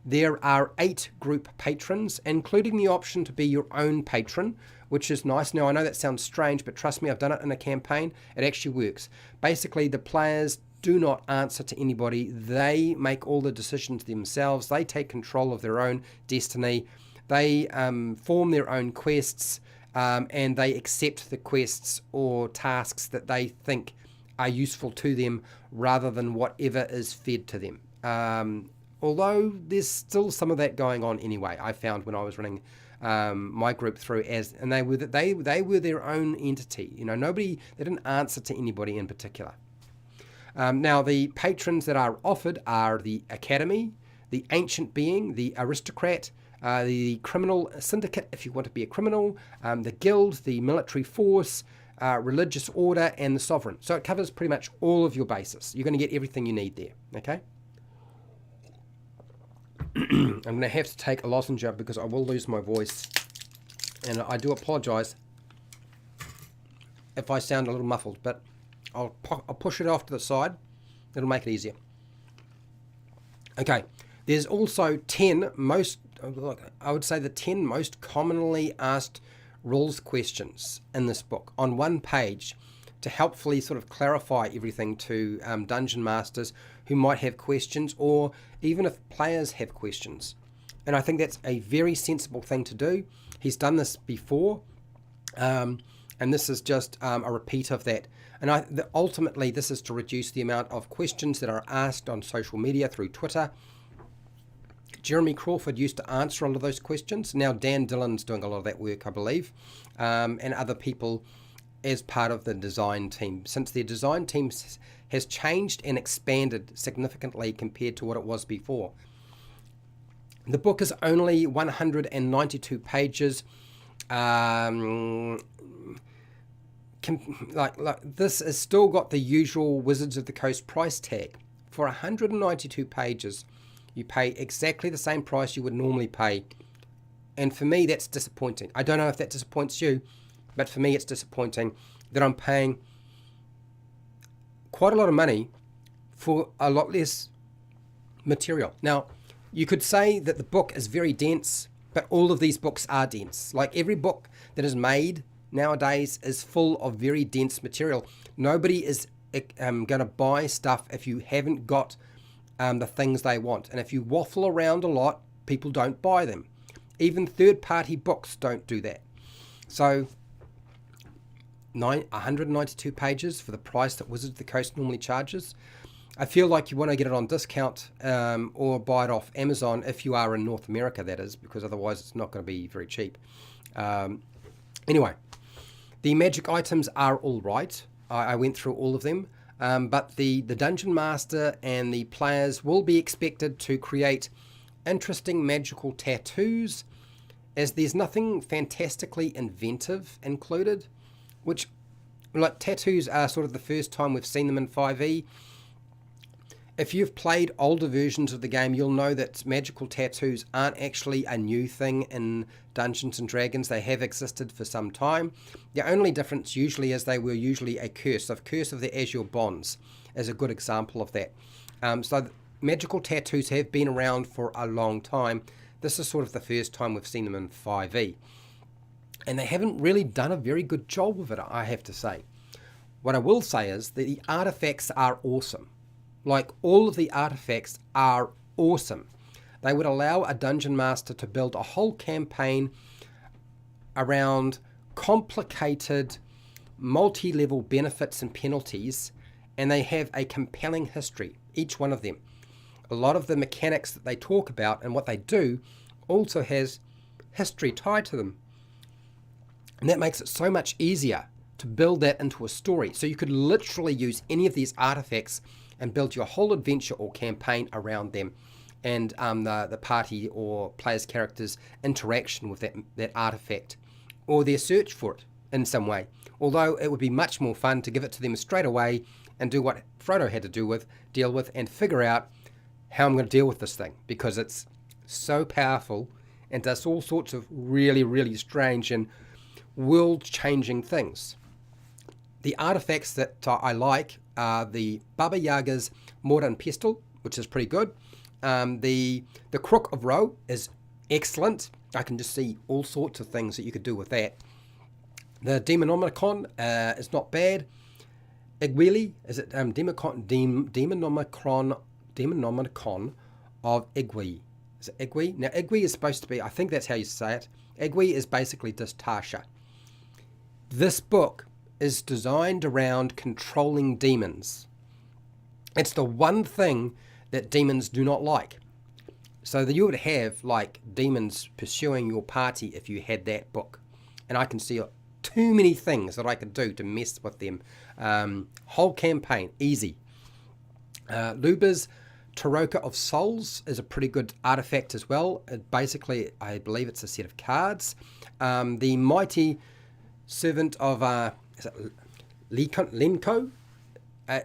There are 8 group patrons, including the option to be your own patron, which is nice. Now, I know that sounds strange, but trust me, I've done it in a campaign. It actually works. Basically, the players do not answer to anybody. They make all the decisions themselves. They take control of their own destiny. They form their own quests, and they accept the quests or tasks that they think are useful to them rather than whatever is fed to them. Although there's still some of that going on anyway, I found when I was running my group through, and they were their own entity. You know, they didn't answer to anybody in particular. Now, the patrons that are offered are the Academy, the Ancient Being, the Aristocrat, the Criminal Syndicate, if you want to be a criminal, the Guild, the Military Force, Religious Order, and the Sovereign. So it covers pretty much all of your bases. You're going to get everything you need there, okay? I'm going to have to take a lozenge because I will lose my voice. And I do apologize if I sound a little muffled, but I'll push it off to the side. It'll make it easier. Okay, there's also 10 I would say the 10 most commonly asked rules questions in this book on one page to helpfully sort of clarify everything to Dungeon Masters who might have questions, or even if players have questions. And I think that's a very sensible thing to do. He's done this before, and this is just a repeat of that. And ultimately, this is to reduce the amount of questions that are asked on social media through Twitter. Jeremy Crawford used to answer a lot of those questions. Now Dan Dillon's doing a lot of that work, I believe, and other people as part of the design team. Since the design team has changed and expanded significantly compared to what it was before. The book is only 192 pages. This has still got the usual Wizards of the Coast price tag. For 192 pages, you pay exactly the same price you would normally pay. And for me, that's disappointing. I don't know if that disappoints you, but for me, it's disappointing that I'm paying quite a lot of money for a lot less material. Now, you could say that the book is very dense, but all of these books are dense. Like every book that is made nowadays is full of very dense material. Nobody is going to buy stuff if you haven't got the things they want. And if you waffle around a lot, people don't buy them. Even third-party books don't do that. So 192 pages for the price that Wizards of the Coast normally charges. I feel like you want to get it on discount or buy it off Amazon if you are in North America, that is, because otherwise it's not going to be very cheap. Anyway, the magic items are all right. I went through all of them. But the Dungeon Master and the players will be expected to create interesting magical tattoos, as there's nothing fantastically inventive included, which, like, tattoos are sort of the first time we've seen them in 5e. If you've played older versions of the game, you'll know that magical tattoos aren't actually a new thing in Dungeons and Dragons. They have existed for some time. The only difference usually is they were usually a curse. So Curse of the Azure Bonds is a good example of that. So magical tattoos have been around for a long time. This is sort of the first time we've seen them in 5e. And they haven't really done a very good job with it, I have to say. What I will say is that the artifacts are awesome. Like, all of the artifacts are awesome. They would allow a Dungeon Master to build a whole campaign around complicated, multi-level benefits and penalties, and they have a compelling history, each one of them. A lot of the mechanics that they talk about and what they do also has history tied to them. And that makes it so much easier to build that into a story. So you could literally use any of these artifacts and build your whole adventure or campaign around them, and the party or players' characters' interaction with that artifact, or their search for it in some way. Although it would be much more fun to give it to them straight away and do what Frodo had to deal with, and figure out how I'm going to deal with this thing, because it's so powerful and does all sorts of really, really strange and world-changing things. The artifacts that I like are the Baba Yaga's Mortar and Pestle, which is pretty good. The Crook of Ro is excellent. I can just see all sorts of things that you could do with that. The Demonomicon is not bad. Igwili, is it Demonomicon of Igwi? Is it Igwi? Now, Igwi is supposed to be, I think that's how you say it. Igwi is basically just Tasha. This book is designed around controlling demons. It's the one thing that demons do not like. So that you would have, like, demons pursuing your party if you had that book. And I can see too many things that I could do to mess with them. Whole campaign, easy. Luba's Taroka of Souls is a pretty good artifact as well. Basically, I believe it's a set of cards. The Mighty Servant of Lemko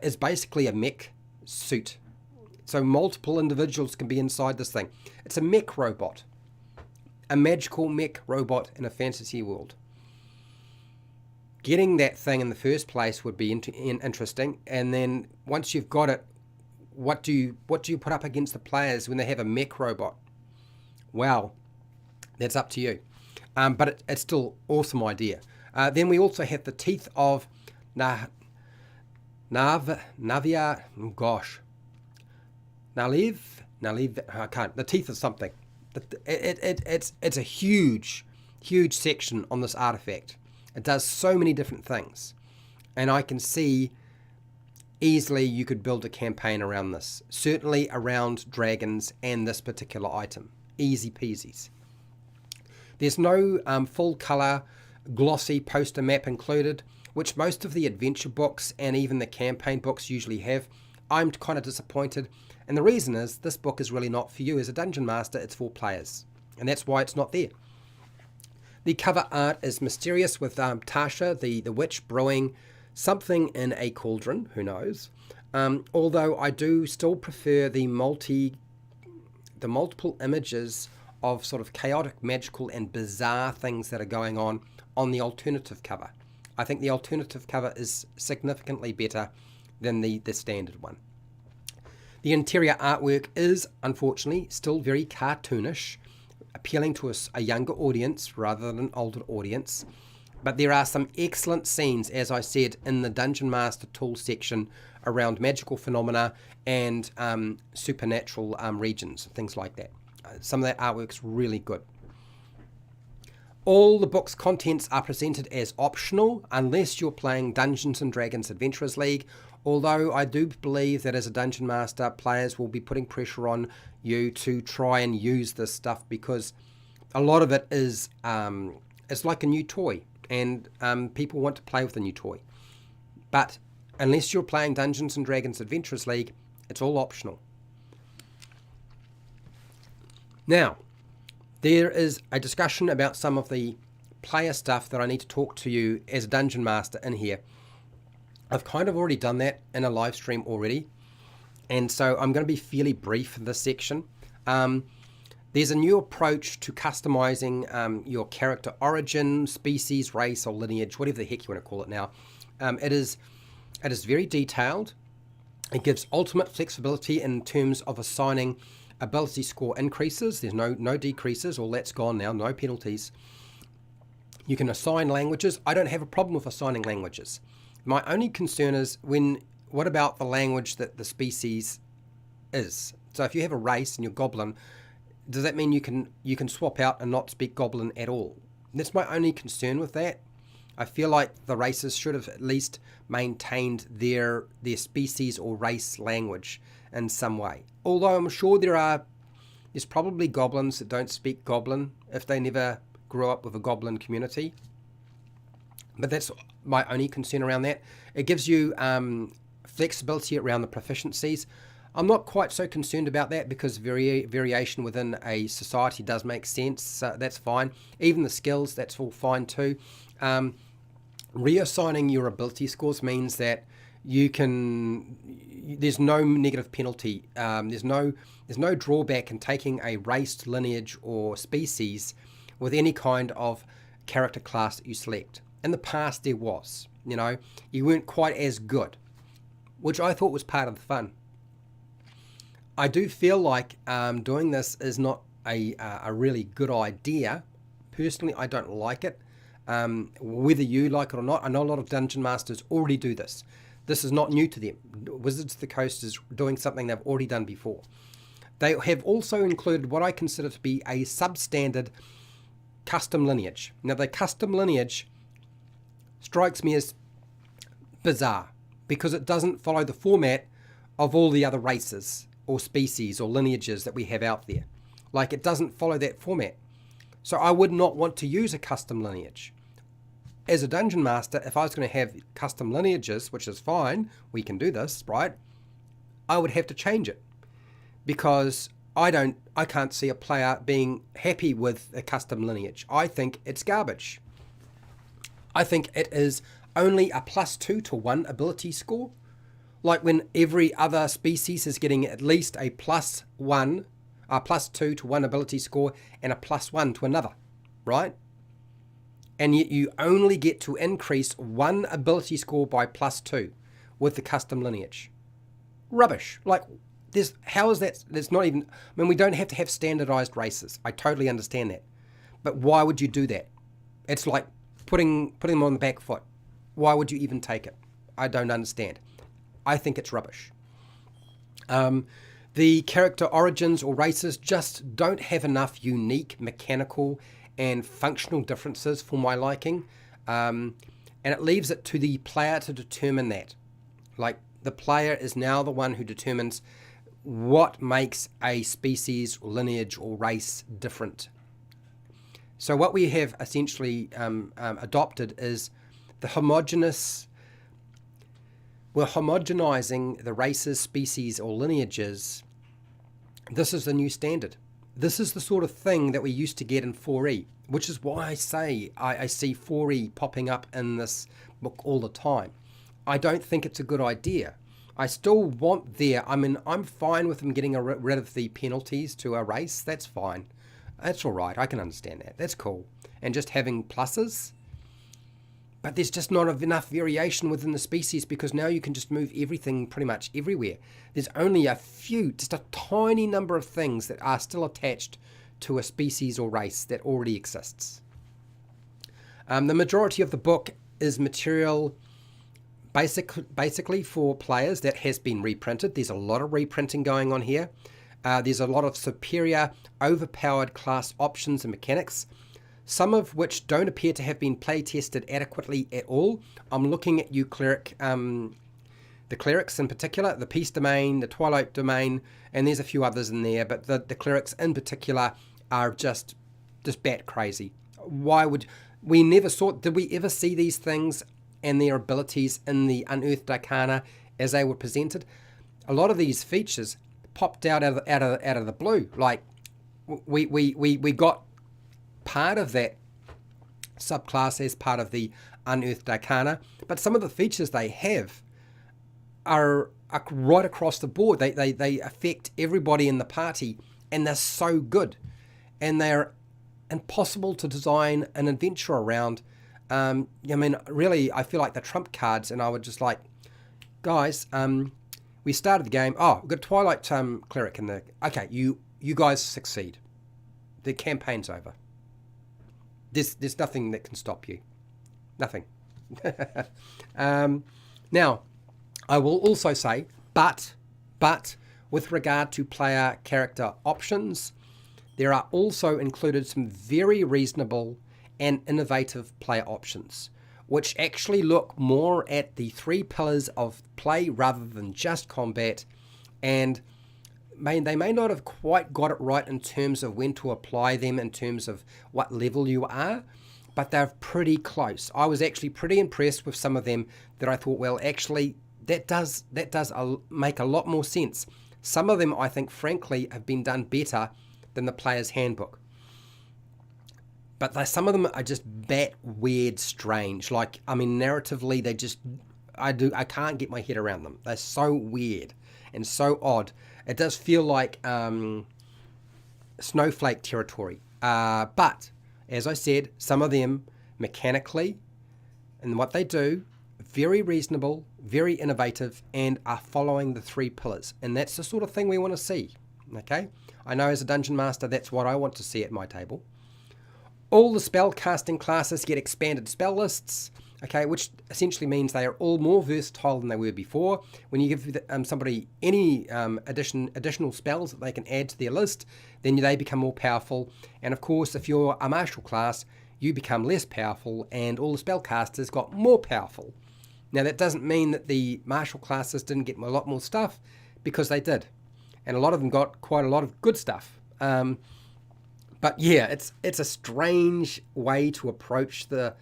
is basically a mech suit. So multiple individuals can be inside this thing. It's a mech robot. A magical mech robot in a fantasy world. Getting that thing in the first place would be interesting. And then once you've got it, what do you put up against the players when they have a mech robot? Well, that's up to you. But it's still an awesome idea. Then we also have the Teeth of Navia, Naliv, I can't, the Teeth of something. It's a huge section on this artifact. It does so many different things, and I can see easily you could build a campaign around this. Certainly around dragons and this particular item. Easy peasies. There's no full color glossy poster map included, which most of the adventure books and even the campaign books usually have. I'm kind of disappointed, and the reason is this book is really not for you as a dungeon master. It's for players, and that's why it's not there. The cover art is mysterious with Tasha, the witch, brewing something in a cauldron. Who knows? Although I do still prefer the multiple images of sort of chaotic, magical, and bizarre things that are going on the alternative cover. I think the alternative cover is significantly better than the standard one. The interior artwork is, unfortunately, still very cartoonish, appealing to a younger audience rather than an older audience. But there are some excellent scenes, as I said, in the Dungeon Master Tools section around magical phenomena and supernatural regions, things like that. Some of that artwork's really good. All the book's contents are presented as optional unless you're playing Dungeons & Dragons Adventurers League, although I do believe that as a Dungeon Master, players will be putting pressure on you to try and use this stuff because a lot of it is it's like a new toy, and people want to play with a new toy. But unless you're playing Dungeons & Dragons Adventurers League, it's all optional. Now, there is a discussion about some of the player stuff that I need to talk to you as a Dungeon Master in here. I've kind of already done that in a live stream already, and so I'm going to be fairly brief in this section. There's a new approach to customizing your character origin, species, race, or lineage, whatever the heck you want to call it now. It is very detailed. It gives ultimate flexibility in terms of assigning ability score increases. There's no decreases. All that's gone now. No penalties. You can assign languages. I don't have a problem with assigning languages. My only concern is what about the language that the species is? So if you have a race and you're goblin, does that mean you can swap out and not speak goblin at all? That's my only concern with that. I feel like the races should have at least maintained their species or race language in some way. Although I'm sure there's probably goblins that don't speak goblin if they never grew up with a goblin community. But that's my only concern around that. It gives you flexibility around the proficiencies. I'm not quite so concerned about that because variation within a society does make sense. So that's fine. Even the skills, that's all fine too. Reassigning your ability scores means that there's no negative penalty. There's no drawback in taking a race, lineage, or species with any kind of character class that you select. In the past, there was. You weren't quite as good, which I thought was part of the fun. I do feel like doing this is not a really good idea. Personally, I don't like it. Whether you like it or not, I know a lot of Dungeon Masters already do this. This is not new to them. Wizards of the Coast is doing something they've already done before. They have also included what I consider to be a substandard custom lineage. Now, the custom lineage strikes me as bizarre because it doesn't follow the format of all the other races or species or lineages that we have out there. Like, it doesn't follow that format. So I would not want to use a custom lineage. As a Dungeon Master, if I was going to have custom lineages, which is fine, we can do this, right? I would have to change it because I can't see a player being happy with a custom lineage. I think it's garbage. I think it is only a +2 to 1 ability score. Like when every other species is getting at least a +2 to 1 ability score and a +1 to another, right? And yet you only get to increase 1 ability score by +2 with the custom lineage. Rubbish. Like, how is that? There's not even, we don't have to have standardized races. I totally understand that. But why would you do that? It's like putting them on the back foot. Why would you even take it? I don't understand. I think it's rubbish. The character origins or races just don't have enough unique mechanical and functional differences for my liking, and it leaves it to the player to determine that. Like, the player is now the one who determines what makes a species or lineage or race different. So what we have essentially adopted is the homogeneous. We're homogenizing the races, species, or lineages. This is the new standard. This is the sort of thing that we used to get in 4E, which is why I say I see 4E popping up in this book all the time. I don't think it's a good idea. I still want there, I mean, I'm fine with them getting rid of the penalties to a race. That's fine. That's all right. I can understand that. That's cool. And just having pluses. But there's just not enough variation within the species, because now you can just move everything pretty much everywhere. There's only a few, just a tiny number of things that are still attached to a species or race that already exists. The majority of the book is material basically for players that has been reprinted. There's a lot of reprinting going on here. There's a lot of superior, overpowered class options and mechanics, some of which don't appear to have been play tested adequately at all. I'm looking at you, cleric, the clerics in particular, the Peace Domain, the Twilight Domain, and there's a few others in there, but the clerics in particular are just bat crazy. Why would we never saw? Did we ever see these things and their abilities in the Unearthed Arcana as they were presented? A lot of these features popped out of the blue. Like we got part of that subclass as part of the Unearthed Arcana, but some of the features they have are right across the board. They affect everybody in the party, and they're so good, and they're impossible to design an adventure around. I mean, really, I feel like the trump cards, and I would just like, guys, we started the game. Oh, we've got Twilight Cleric in the. Okay, you guys succeed. The campaign's over. There's nothing that can stop you. Nothing. Now, I will also say, but with regard to player character options, there are also included some very reasonable and innovative player options, which actually look more at the 3 pillars of play rather than just combat, and they may not have quite got it right in terms of when to apply them in terms of what level you are, but they're pretty close. I was actually pretty impressed with some of them that I thought, well, actually, that does make a lot more sense. Some of them, I think, frankly, have been done better than the player's handbook. But some of them are just bat weird strange. Like, I mean, narratively, they just, I can't get my head around them. They're so weird and so odd. It does feel like snowflake territory. But, as I said, some of them, mechanically, and what they do, very reasonable, very innovative, and are following the 3 pillars. And that's the sort of thing we want to see. Okay? I know as a dungeon master, that's what I want to see at my table. All the spell casting classes get expanded spell lists, okay, which essentially means they are all more versatile than they were before. When you give somebody any additional spells that they can add to their list, then they become more powerful. And of course, if you're a martial class, you become less powerful, and all the spellcasters got more powerful. Now, that doesn't mean that the martial classes didn't get a lot more stuff, because they did. And a lot of them got quite a lot of good stuff. But yeah, it's a strange way to approach the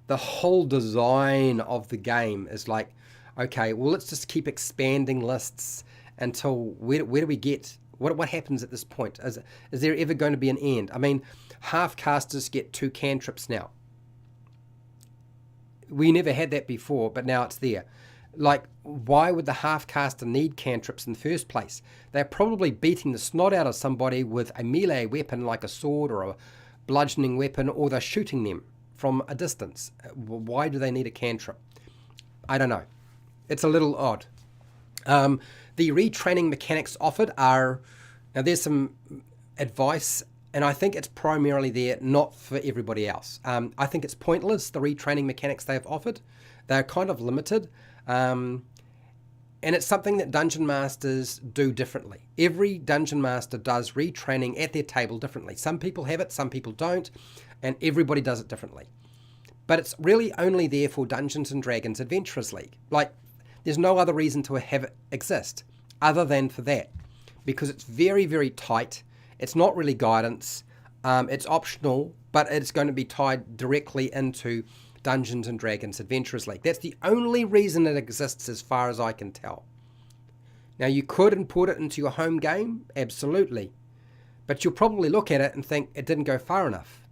whole design of the game. Is like, okay, well, let's just keep expanding lists until where do we get? What happens at this point? Is there ever going to be an end? I mean, half casters get 2 cantrips now. We never had that before, but now it's there. Like, why would the half-caster need cantrips in the first place? They're probably beating the snot out of somebody with a melee weapon like a sword or a bludgeoning weapon, or they're shooting them from a distance. Why do they need a cantrip? I don't know. It's a little odd. The retraining mechanics offered are... Now, there's some advice, and I think it's primarily there, not for everybody else. I think it's pointless, the retraining mechanics they've offered. They're kind of limited. And it's something that dungeon masters do differently. Every dungeon master does retraining at their table differently. Some people have it, some people don't, and everybody does it differently. But it's really only there for Dungeons and Dragons Adventurers League. Like, there's no other reason to have it exist other than for that, because it's very, very tight. It's not really guidance. It's optional, but it's going to be tied directly into Dungeons and Dragons Adventurers League. That's the only reason it exists as far as I can tell. Now, you could import it into your home game, absolutely, but you'll probably look at it and think it didn't go far enough.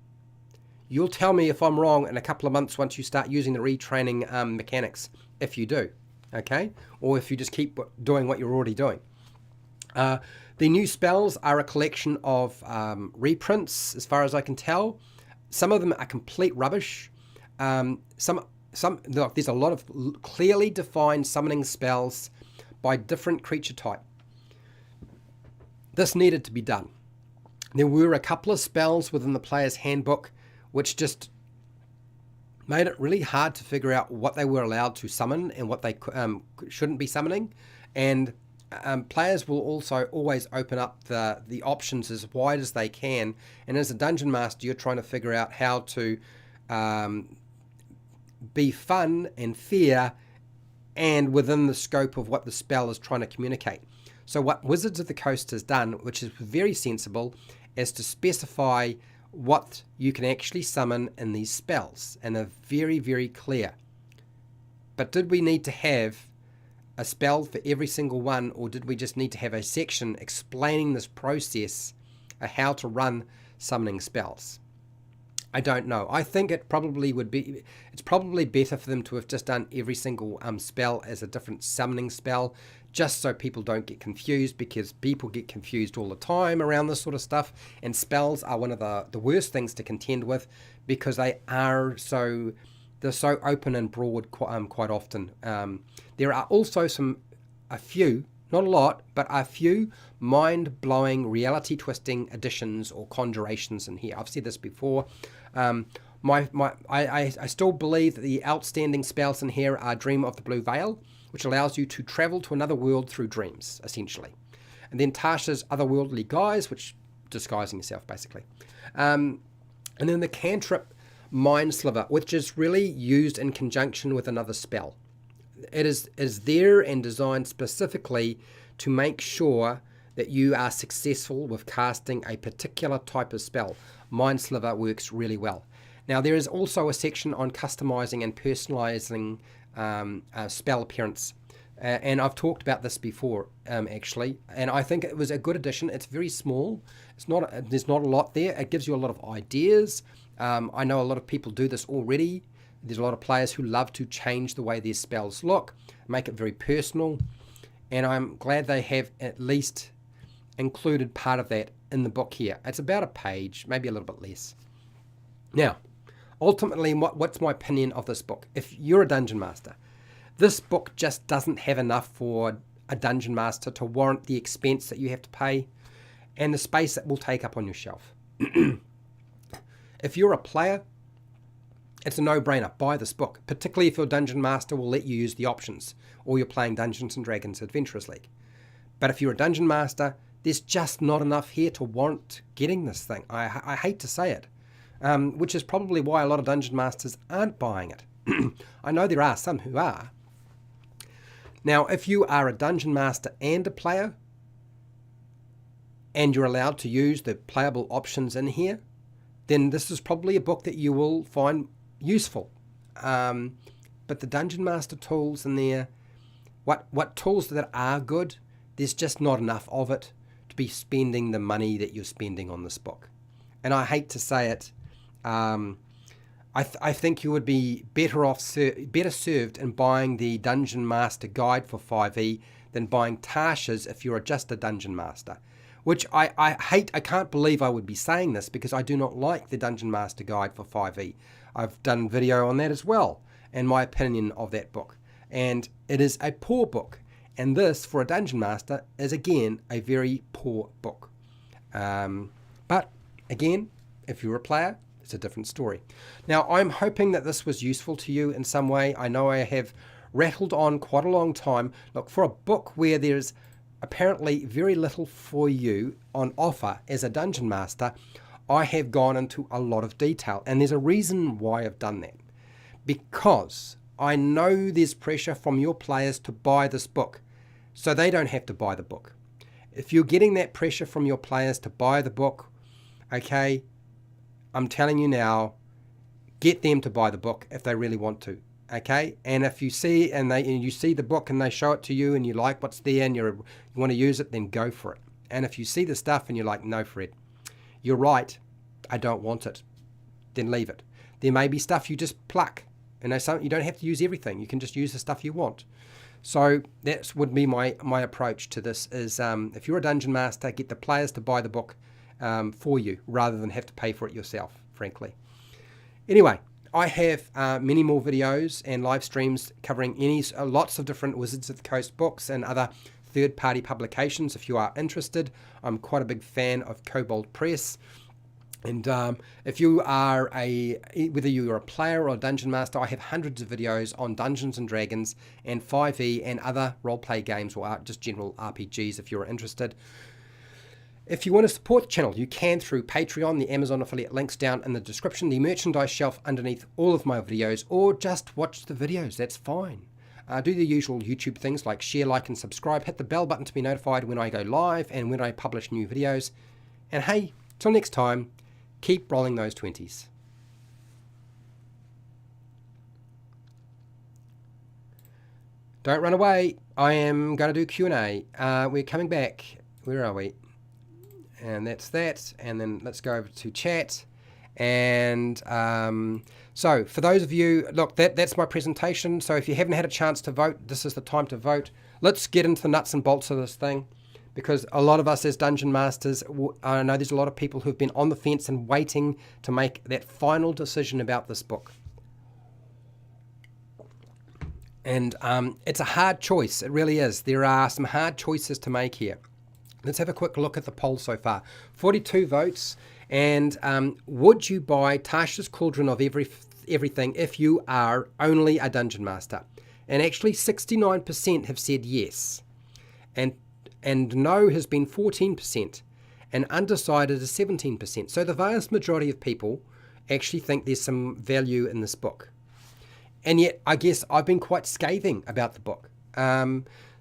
You'll tell me if I'm wrong in a couple of months once you start using the retraining mechanics, if you do, okay? Or if you just keep doing what you're already doing. The new spells are a collection of reprints, as far as I can tell. Some of them are complete rubbish. Look, there's a lot of clearly defined summoning spells by different creature type. This needed to be done. There were a couple of spells within the player's handbook which just made it really hard to figure out what they were allowed to summon and what they shouldn't be summoning. And players will also always open up the options as wide as they can. And as a dungeon master, you're trying to figure out how to be fun and fair and within the scope of what the spell is trying to communicate. So what Wizards of the Coast has done, which is very sensible, is to specify what you can actually summon in these spells, and they're very, very clear. But did we need to have a spell for every single one, or did we just need to have a section explaining this process of how to run summoning spells? I don't know. I think it's probably better for them to have just done every single spell as a different summoning spell, just so people don't get confused, because people get confused all the time around this sort of stuff, and spells are one of the worst things to contend with, because they're so open and broad quite often. There are also a few, not a lot, but a few mind-blowing, reality-twisting additions or conjurations in here. I've said this before. I still believe that the outstanding spells in here are Dream of the Blue Veil, which allows you to travel to another world through dreams, essentially. And then Tasha's Otherworldly Guise, which disguising yourself, basically. And then the cantrip Mind Sliver, which is really used in conjunction with another spell. It is there and designed specifically to make sure that you are successful with casting a particular type of spell. Mind Sliver works really well. Now, there is also a section on customizing and personalizing spell appearance. And I've talked about this before, actually. And I think it was a good addition. It's very small. There's not a lot there. It gives you a lot of ideas. I know a lot of people do this already. There's a lot of players who love to change the way their spells look, make it very personal. And I'm glad they have at least included part of that in the book here. It's about a page, maybe a little bit less. Now, ultimately, what's my opinion of this book? If you're a dungeon master, this book just doesn't have enough for a dungeon master to warrant the expense that you have to pay and the space it will take up on your shelf. If you're a player, it's a no-brainer. Buy this book, particularly if your dungeon master will let you use the options, or you're playing Dungeons and Dragons Adventurers League. But if you're a dungeon master, there's just not enough here to warrant getting this thing. I hate to say it, which is probably why a lot of dungeon masters aren't buying it. I know there are some who are. Now, if you are a dungeon master and a player, and you're allowed to use the playable options in here, then this is probably a book that you will find useful. But the dungeon master tools in there, what tools that are good, there's just not enough of it to be spending the money that you're spending on this book. And I hate to say it, I think you would be better served in buying the Dungeon Master Guide for 5e than buying Tasha's if you're just a dungeon master. Which I can't believe I would be saying this, because I do not like the Dungeon Master Guide for 5e. I've done a video on that as well, and my opinion of that book. And it is a poor book. And this, for a Dungeon Master, is again a very poor book. But again, if you're a player, it's a different story. Now, I'm hoping that this was useful to you in some way. I know I have rattled on quite a long time. Look, for a book where there's apparently very little for you on offer as a dungeon master, I have gone into a lot of detail, and there's a reason why I've done that. Because I know there's pressure from your players to buy this book, so they don't have to buy the book. If you're getting that pressure from your players to buy the book, okay, I'm telling you now, get them to buy the book if they really want to, okay? And if you see you see the book and they show it to you and you like what's there and you want to use it, then go for it. And if you see the stuff and you're like, no, Fred, you're right, I don't want it, then leave it. There may be stuff you just pluck. You don't have to use everything. You can just use the stuff you want. So that would be my approach to this is if you're a dungeon master, get the players to buy the book for you rather than have to pay for it yourself, frankly. Anyway, I have many more videos and live streams covering lots of different Wizards of the Coast books and other third-party publications. If you are interested, I'm quite a big fan of Kobold Press. And if you are whether you're a player or a dungeon master, I have hundreds of videos on Dungeons and Dragons and 5e and other role-play games or just general RPGs if you're interested. If you want to support the channel, you can through Patreon, the Amazon affiliate links down in the description, the merchandise shelf underneath all of my videos, or just watch the videos, that's fine. Do the usual YouTube things like share, like, and subscribe. Hit the bell button to be notified when I go live and when I publish new videos. And hey, till next time, keep rolling those 20s. Don't run away. I am going to do Q&A. We're coming back. Where are we? And that's that. And then let's go over to chat. And so for those of you, look, that's my presentation. So if you haven't had a chance to vote, this is the time to vote. Let's get into the nuts and bolts of this thing, because a lot of us as dungeon masters, I know there's a lot of people who've been on the fence and waiting to make that final decision about this book. And it's a hard choice. It really is. There are some hard choices to make here. Let's have a quick look at the poll so far. 42 votes. And would you buy Tasha's Cauldron of everything if you are only a dungeon master? And actually 69% have said yes. And no has been 14%. And undecided is 17%. So the vast majority of people actually think there's some value in this book. And yet, I guess I've been quite scathing about the book.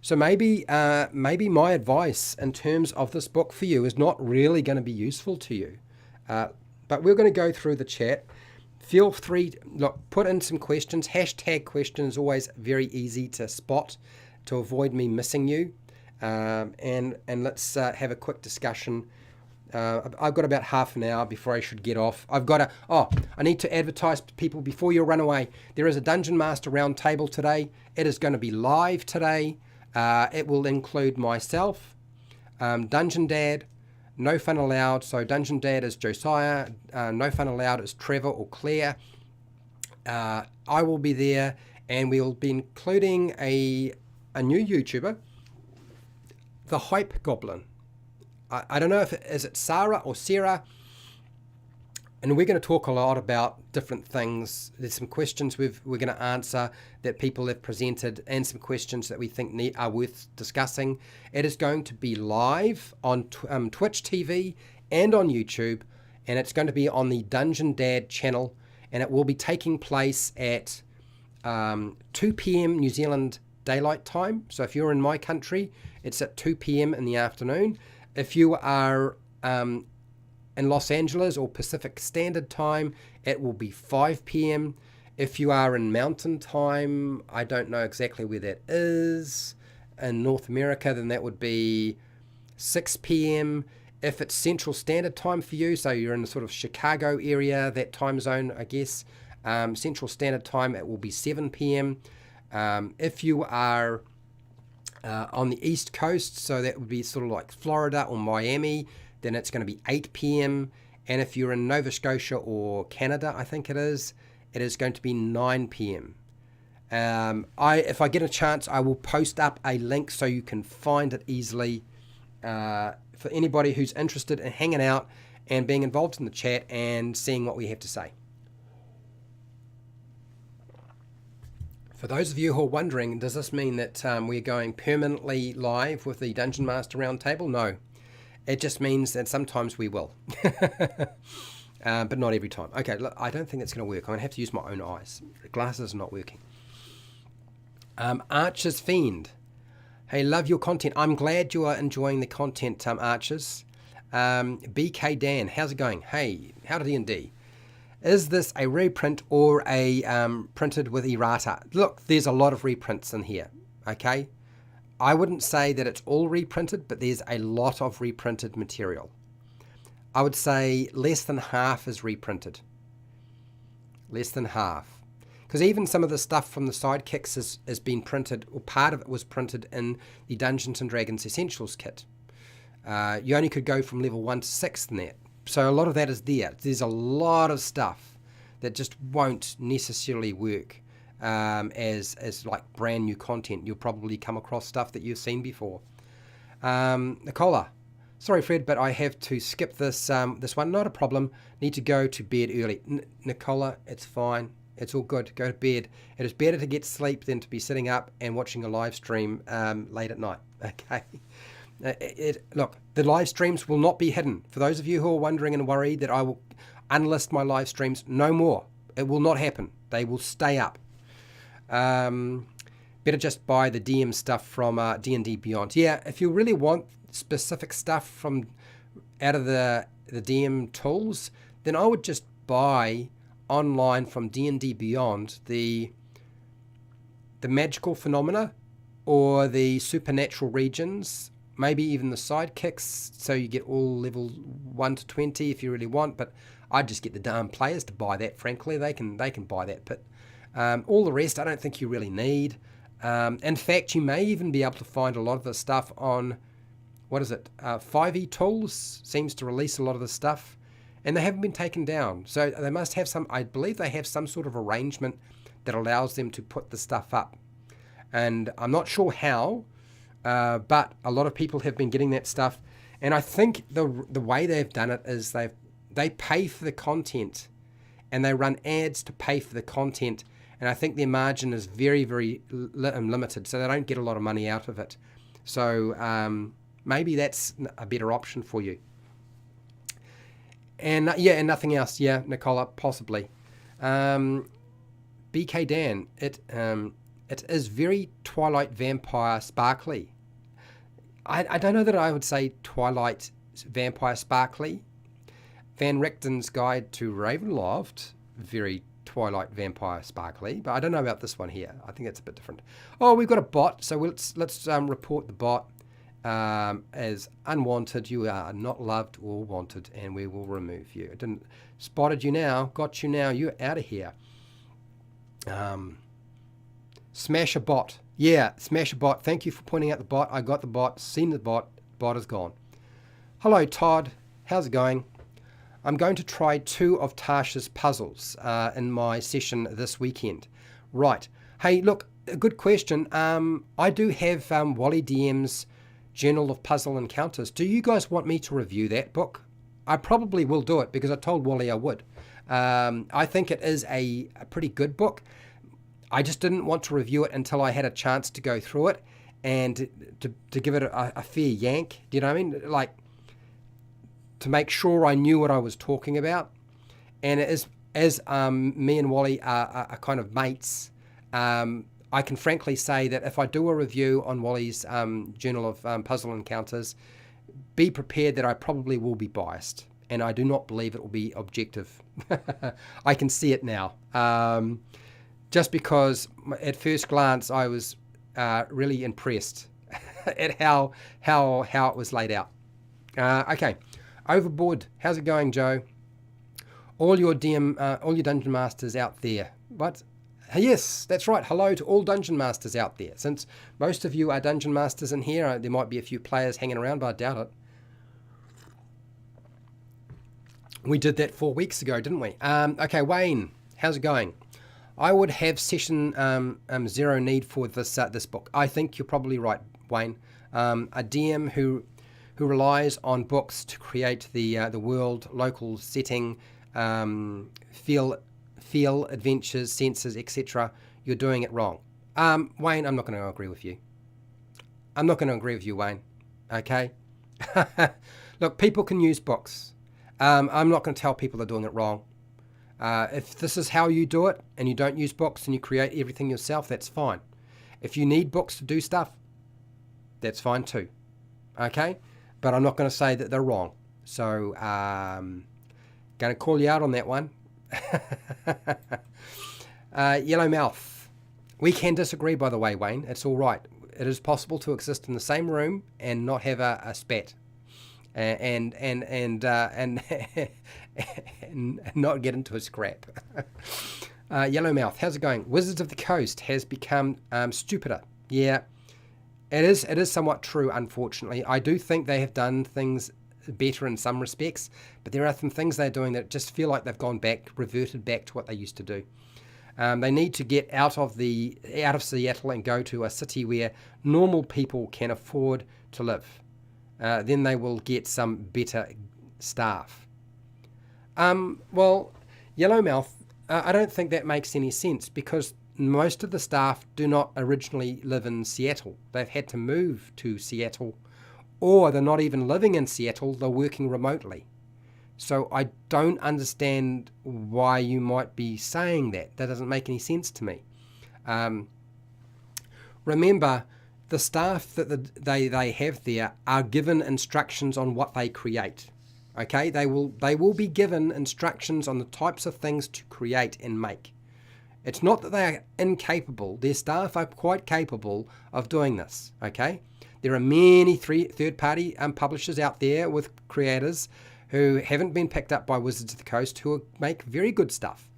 So maybe my advice in terms of this book for you is not really going to be useful to you. But we're going to go through the chat. Feel free, put in some questions. Hashtag questions, always very easy to spot to avoid me missing you. And let's have a quick discussion. I've got about half an hour before I should get off. I need to advertise to people before you run away. There is a Dungeon Master Roundtable today. It is going to be live today. It will include myself, Dungeon Dad, No Fun Allowed. So Dungeon Dad is Josiah, No Fun Allowed is Trevor or Claire. I will be there, and we'll be including a new YouTuber, the Hype Goblin. I don't know if is it Sarah or Sarah, and we're going to talk a lot about different things. There's some questions we're going to answer that people have presented, and some questions that we think are worth discussing. It is going to be live on Twitch TV and on YouTube, and it's going to be on the Dungeon Dad channel, and it will be taking place at 2 p.m. New Zealand Daylight Time. So if you're in my country, it's at 2 p.m. in the afternoon. If you are in Los Angeles or Pacific Standard Time, it will be 5 p.m. If you are in Mountain Time, I don't know exactly where that is. In North America, then that would be 6 p.m. If it's Central Standard Time for you, so you're in the sort of Chicago area, that time zone, I guess, Central Standard Time, it will be 7 p.m. If you are on the East Coast, so that would be sort of like Florida or Miami, then it's going to be 8 p.m. And if you're in Nova Scotia or Canada, I think it is going to be 9 p.m. If I get a chance, I will post up a link so you can find it easily for anybody who's interested in hanging out and being involved in the chat and seeing what we have to say. For those of you who are wondering, does this mean that we're going permanently live with the Dungeon Master Roundtable? No. It just means that sometimes we will. But not every time. Okay, look, I don't think it's going to work. I'm going to have to use my own eyes. The glasses are not working. Archer's Fiend. Hey, love your content. I'm glad you are enjoying the content, Archers. BK Dan, how's it going? Hey, HowtoDandD. Is this a reprint or a printed with errata? Look, there's a lot of reprints in here, okay? I wouldn't say that it's all reprinted, but there's a lot of reprinted material. I would say less than half is reprinted. Less than half. Because even some of the stuff from the Sidekicks has been printed, or part of it was printed in the Dungeons & Dragons Essentials kit. You only could go from level 1 to 6 in that. So a lot of that is there. There's a lot of stuff that just won't necessarily work as like brand new content. You'll probably come across stuff that you've seen before. Nicola, sorry Fred, but I have to skip this this one. Not a problem. Need to go to bed early. Nicola, it's fine. It's all good. Go to bed. It is better to get sleep than to be sitting up and watching a live stream late at night. Okay. Look, the live streams will not be hidden. For those of you who are wondering and worried that I will unlist my live streams, no more. It will not happen. They will stay up. Better just buy the DM stuff from D&D Beyond. Yeah, if you really want specific stuff from out of the DM tools, then I would just buy online from D&D Beyond the magical phenomena or the supernatural regions. Maybe even the sidekicks, so you get all level 1 to 20 if you really want, but I'd just get the darn players to buy that, frankly. They can buy that, but all the rest I don't think you really need. In fact, you may even be able to find a lot of the stuff on, 5e Tools seems to release a lot of the stuff, and they haven't been taken down. So they must have I believe they have some sort of arrangement that allows them to put the stuff up. And I'm not sure how, but a lot of people have been getting that stuff, and I think the way they've done it is they pay for the content, and they run ads to pay for the content, and I think their margin is very, very limited, so they don't get a lot of money out of it. So maybe that's a better option for you. And and nothing else. Yeah, Nicola, possibly. BK Dan, it is very Twilight Vampire sparkly. I don't know that I would say Twilight Vampire sparkly. Van Richten's Guide to Ravenloft, very Twilight Vampire sparkly, but I don't know about this one here. I think it's a bit different. Oh, we've got a bot, so let's report the bot as unwanted. You are not loved or wanted, and we will remove you. I didn't spotted you now, got you now. You're out of here. Smash a bot. Yeah, smash a bot. Thank you for pointing out the bot. I got the bot, seen the bot. Bot is gone. Hello, Todd. How's it going? I'm going to try 2 of Tasha's puzzles in my session this weekend. Right. Hey, look, a good question. I do have Wally DM's Journal of Puzzle Encounters. Do you guys want me to review that book? I probably will do it because I told Wally I would. I think it is a pretty good book. I just didn't want to review it until I had a chance to go through it and to give it a fair yank. Do you know what I mean? Like, to make sure I knew what I was talking about. And as me and Wally are kind of mates, I can frankly say that if I do a review on Wally's Journal of Puzzle Encounters, be prepared that I probably will be biased. And I do not believe it will be objective. I can see it now. Just because at first glance I was really impressed at how it was laid out. Okay, Overboard. How's it going, Joe? All your dungeon masters out there. What? Yes, that's right. Hello to all dungeon masters out there. Since most of you are dungeon masters in here, there might be a few players hanging around, but I doubt it. We did that 4 weeks ago, didn't we? Okay, Wayne, how's it going? I would have session 0 need for this book. I think you're probably right, Wayne. A DM who relies on books to create the world, local setting, feel adventures, senses, etc. You're doing it wrong. Wayne, I'm not going to agree with you. I'm not going to agree with you, Wayne. Okay? Look, people can use books. I'm not going to tell people they're doing it wrong. If this is how you do it and you don't use books and you create everything yourself, that's fine. If you need books to do stuff, that's fine too. Okay? But I'm not going to say that they're wrong. So, going to call you out on that one. Yellow mouth. We can disagree, by the way, Wayne. It's all right. It is possible to exist in the same room and not have a spat, and not get into a scrap. Yellow mouth. How's it going? Wizards of the Coast has become stupider. Yeah, it is somewhat true. Unfortunately, I do think they have done things better in some respects, but there are some things they're doing that just feel like they've reverted back to what they used to do. They need to get out of Seattle and go to a city where normal people can afford to live. Then they will get some better staff. Well, Yellowmouth, I don't think that makes any sense because most of the staff do not originally live in Seattle. They've had to move to Seattle, or they're not even living in Seattle, they're working remotely. So I don't understand why you might be saying that. That doesn't make any sense to me. Remember, the staff that they have there are given instructions on what they create. Okay, they will be given instructions on the types of things to create and make. It's not that they are incapable. Their staff are quite capable of doing this. Okay, there are many third-party publishers out there with creators who haven't been picked up by Wizards of the Coast who make very good stuff.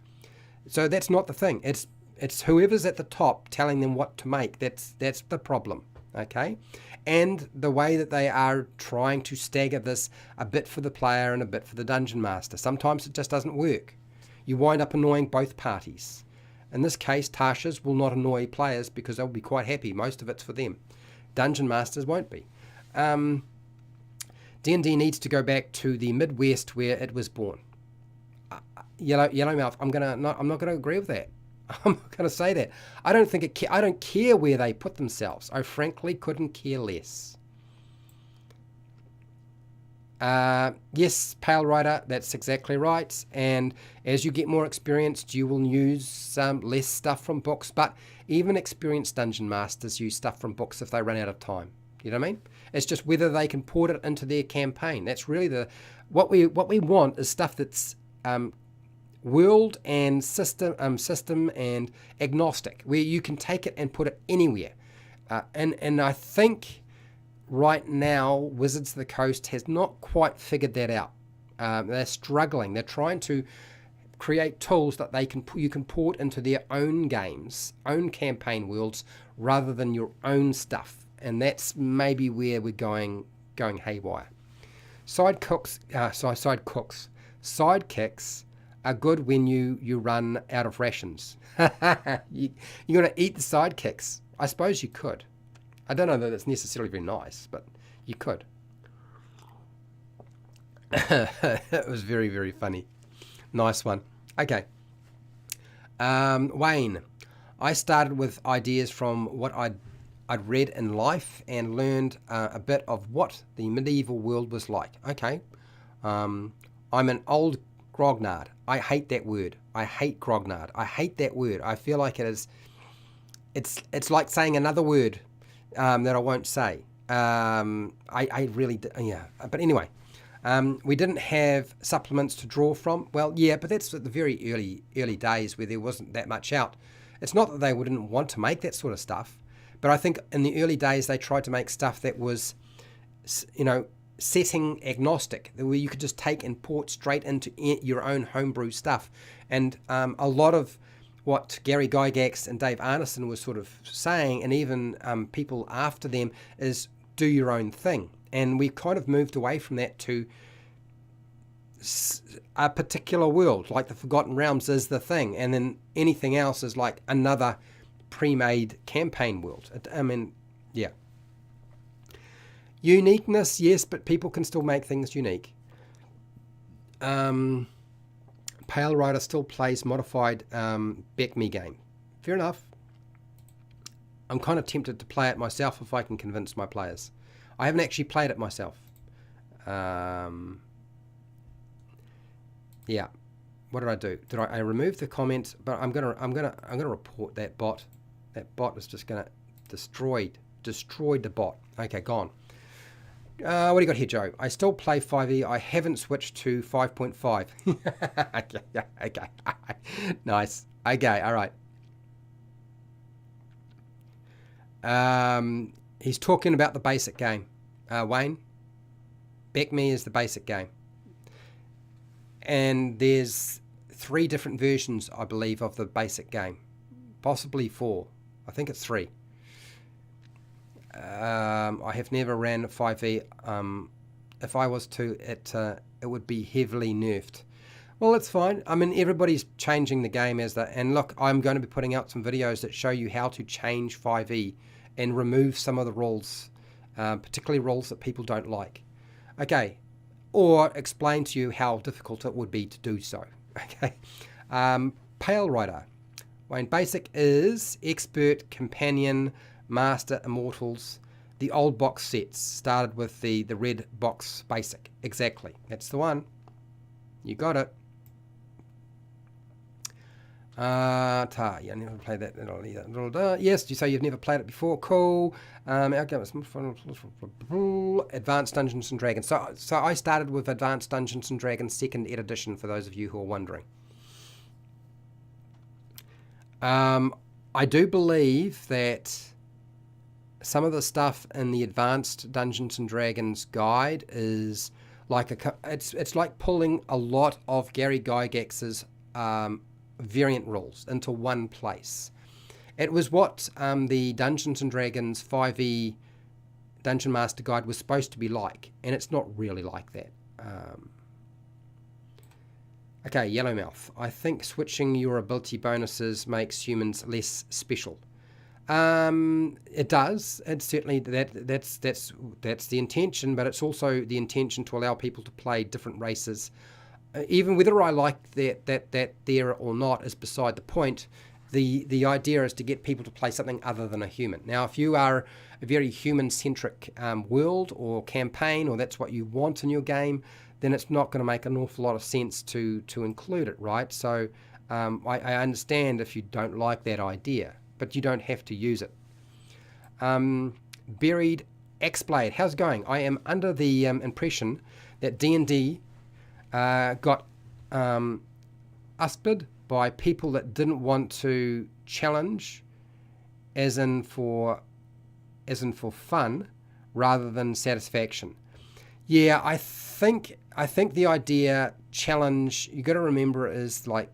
So that's not the thing. It's whoever's at the top telling them what to make. That's the problem, okay? And the way that they are trying to stagger this a bit for the player and a bit for the dungeon master. Sometimes it just doesn't work. You wind up annoying both parties. In this case, Tasha's will not annoy players because they'll be quite happy. Most of it's for them. Dungeon masters won't be. D&D needs to go back to the Midwest where it was born. Yellowmouth, I'm not going to agree with that. I'm not going to say that. I don't care where they put themselves. I frankly couldn't care less. Yes, Pale Rider, that's exactly right. And as you get more experienced, you will use less stuff from books. But even experienced dungeon masters use stuff from books if they run out of time. You know what I mean? It's just whether they can port it into their campaign. That's really what we want is stuff that's world and system and agnostic, where you can take it and put it anywhere. And I think right now Wizards of the Coast has not quite figured that out. They're struggling. They're trying to create tools that you can port into their own games, own campaign worlds, rather than your own stuff. And that's maybe where we're going haywire. Sidekicks are good when you run out of rations. You're going to eat the sidekicks. I suppose you could. I don't know that it's necessarily very nice, but you could. That was very, very funny. Nice one. Okay. Wayne, I started with ideas from what I'd read in life and learned a bit of what the medieval world was like. Okay. I'm an old grognard. I hate that word. I hate grognard. I hate that word. I feel like it's like saying another word that I won't say. I really, yeah. But anyway, we didn't have supplements to draw from. Well, yeah, but that's at the very early days where there wasn't that much out. It's not that they wouldn't want to make that sort of stuff, but I think in the early days they tried to make stuff that was, setting agnostic, where you could just take and port straight into your own homebrew stuff. And a lot of what Gary Gygax and Dave Arneson was sort of saying, and even people after them, is do your own thing. And we kind of moved away from that to a particular world, like the Forgotten Realms is the thing, and then anything else is like another pre-made campaign world. I mean, yeah. Uniqueness, yes, but people can still make things unique. Pale Rider still plays modified Beck Me game. Fair enough. I'm kind of tempted to play it myself if I can convince my players. I haven't actually played it myself. Yeah. What did I do? Did I remove the comment? But I'm gonna report that bot. That bot is just gonna destroyed the bot. Okay, gone. What do you got here, Joe? I still play 5e. I haven't switched to 5.5. Okay. Nice. Okay, all right. He's talking about the basic game. Wayne, Back Me is the basic game. And there's 3 different versions, I believe, of the basic game. Possibly 4. I think it's 3. I have never ran 5e. If I was to, it would be heavily nerfed. Well, it's fine. I mean, everybody's changing the game as that. And look, I'm going to be putting out some videos that show you how to change 5e and remove some of the rules, particularly rules that people don't like. Okay. Or explain to you how difficult it would be to do so. Okay. Pale Rider. Wayne, basic is expert, companion, master, immortals. The old box sets started with the red box basic. Exactly. That's the one. You got it. Yeah, never played that at all either. Yes, you say you've never played it before. Cool. Advanced Dungeons and Dragons. So I started with Advanced Dungeons and Dragons 2nd edition, for those of you who are wondering. I do believe that some of the stuff in the Advanced Dungeons and Dragons guide is like it's like pulling a lot of Gary Gygax's variant rules into one place. It was what the Dungeons and Dragons 5e Dungeon Master Guide was supposed to be like, and it's not really like that. Okay, Yellowmouth. I think switching your ability bonuses makes humans less special. It does. It's certainly that's the intention, but it's also the intention to allow people to play different races. Even whether I like that there or not is beside the point. The idea is to get people to play something other than a human. Now, if you are a very human-centric world or campaign, or that's what you want in your game, then it's not going to make an awful lot of sense to include it, right? So I understand if you don't like that idea, but you don't have to use it. Buried Axeblade, how's it going? I am under the impression that D&D got usped by people that didn't want to challenge, as in for fun rather than satisfaction. Yeah, I think the idea challenge, you got to remember, is like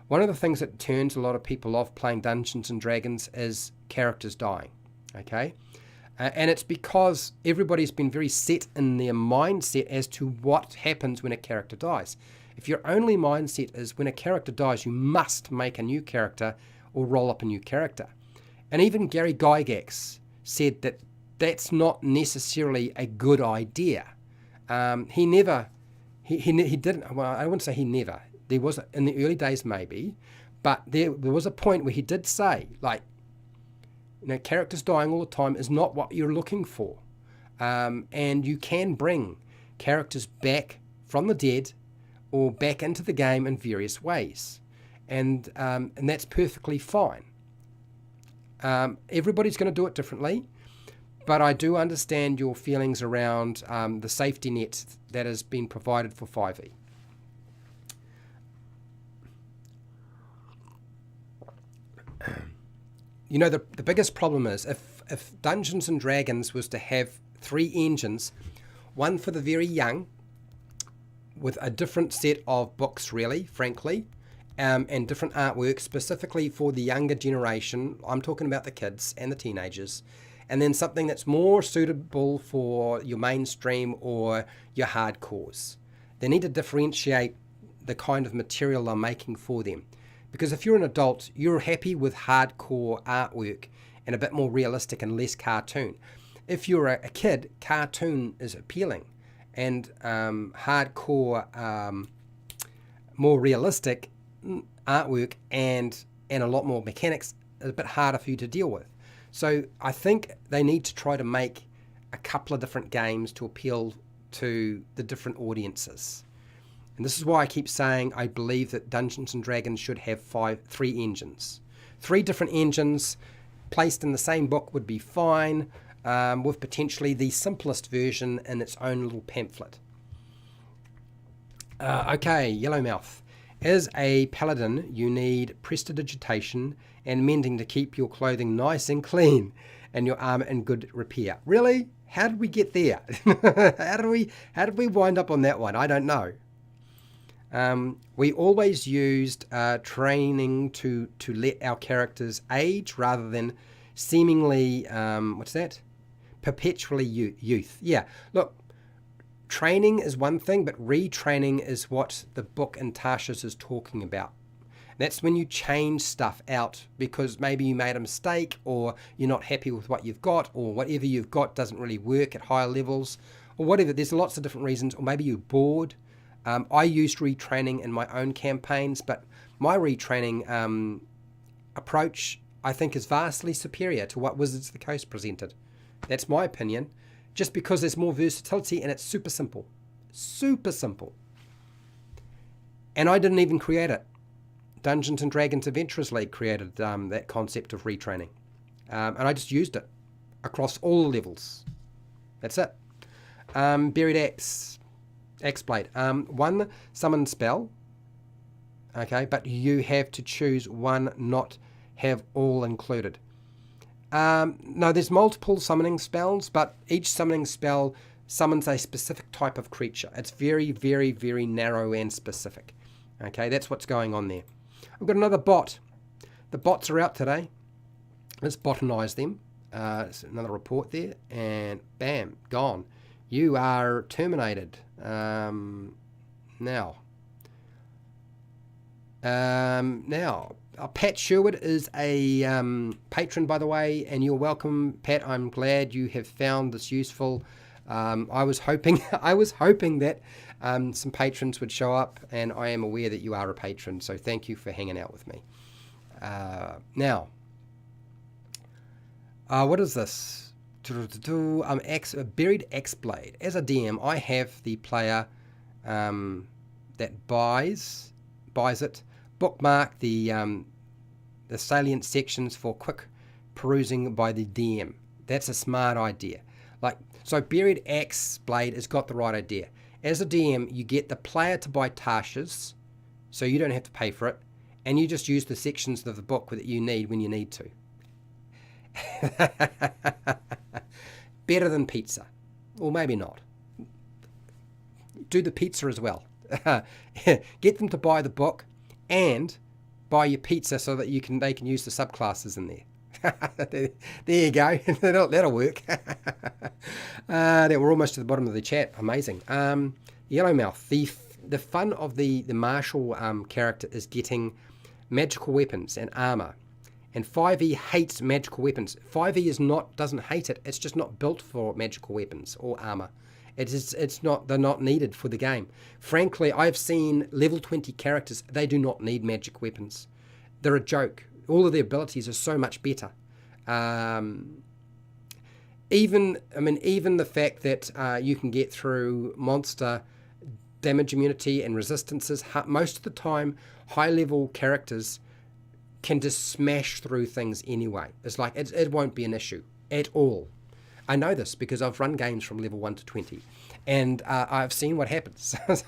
one of the things that turns a lot of people off playing Dungeons and Dragons is characters dying. Okay, and it's because everybody's been very set in their mindset as to what happens when a character dies. If your only mindset is when a character dies, you must make a new character or roll up a new character. And even Gary Gygax said that that's not necessarily a good idea. He didn't, well, I wouldn't say he never. There was, in the early days maybe, but there was a point where he did say, like, you know, characters dying all the time is not what you're looking for. And you can bring characters back from the dead or back into the game in various ways. And that's perfectly fine. Everybody's going to do it differently, but I do understand your feelings around the safety net that has been provided for 5e. You know, the biggest problem is if Dungeons and Dragons was to have 3 engines, one for the very young, with a different set of books, really, frankly, and different artwork specifically for the younger generation. I'm talking about the kids and the teenagers. And then something that's more suitable for your mainstream or your hardcores. They need to differentiate the kind of material they're making for them. Because if you're an adult, you're happy with hardcore artwork and a bit more realistic and less cartoon. If you're a kid, cartoon is appealing. And hardcore, more realistic artwork and a lot more mechanics is a bit harder for you to deal with. So I think they need to try to make a couple of different games to appeal to the different audiences. And this is why I keep saying I believe that Dungeons and Dragons should have three engines. 3 different engines placed in the same book would be fine, with potentially the simplest version in its own little pamphlet. Okay, Yellowmouth. As a paladin, you need prestidigitation and mending to keep your clothing nice and clean and your armor in good repair. Really? How did we get there? How did we wind up on that one? I don't know. We always used training to let our characters age rather than seemingly, perpetually youth. Yeah, look, training is one thing, but retraining is what the book in Tasha's is talking about. That's when you change stuff out because maybe you made a mistake or you're not happy with what you've got or whatever you've got doesn't really work at higher levels or whatever. There's lots of different reasons, or maybe you're bored. I used retraining in my own campaigns, but my retraining approach, I think, is vastly superior to what Wizards of the Coast presented. That's my opinion, just because there's more versatility and it's super simple. Super simple. And I didn't even create it. Dungeons and Dragons Adventurers League created that concept of retraining. And I just used it across all levels. That's it. Buried Axe. X-Blade. 1 summon spell. Okay, but you have to choose one, not have all included. No, there's multiple summoning spells, but each summoning spell summons a specific type of creature. It's very, very, very narrow and specific. Okay, that's what's going on there. I've got another bot. The bots are out today. Let's botanize them. It's another report there, and bam, gone. You are terminated. Now, Pat Sherwood is a patron, by the way, and you're welcome, Pat. I'm glad you have found this useful. I was hoping that some patrons would show up, and I am aware that you are a patron, so thank you for hanging out with me. Now, what is this? Buried X-Blade. As a DM, I have the player that buys it, bookmark the salient sections for quick perusing by the DM. That's a smart idea. So Buried X-Blade has got the right idea. As a DM, you get the player to buy Tasha's, so you don't have to pay for it, and you just use the sections of the book that you need when you need to. Better than pizza. Or maybe not. Do the pizza as well. Get them to buy the book and buy your pizza so that they can use the subclasses in there. There you go. That'll work. We're almost to the bottom of the chat. Amazing. Yellowmouth. The fun of the martial character is getting magical weapons and armor. And 5e hates magical weapons. 5e doesn't hate it. It's just not built for magical weapons or armor. They're not needed for the game. Frankly, I've seen level 20 characters. They do not need magic weapons. They're a joke. All of their abilities are so much better. Even the fact that you can get through monster damage immunity and resistances. Most of the time, high level characters can just smash through things anyway. It's like it won't be an issue at all. I know this because I've run games from level 1 to 20 and I've seen what happens. What's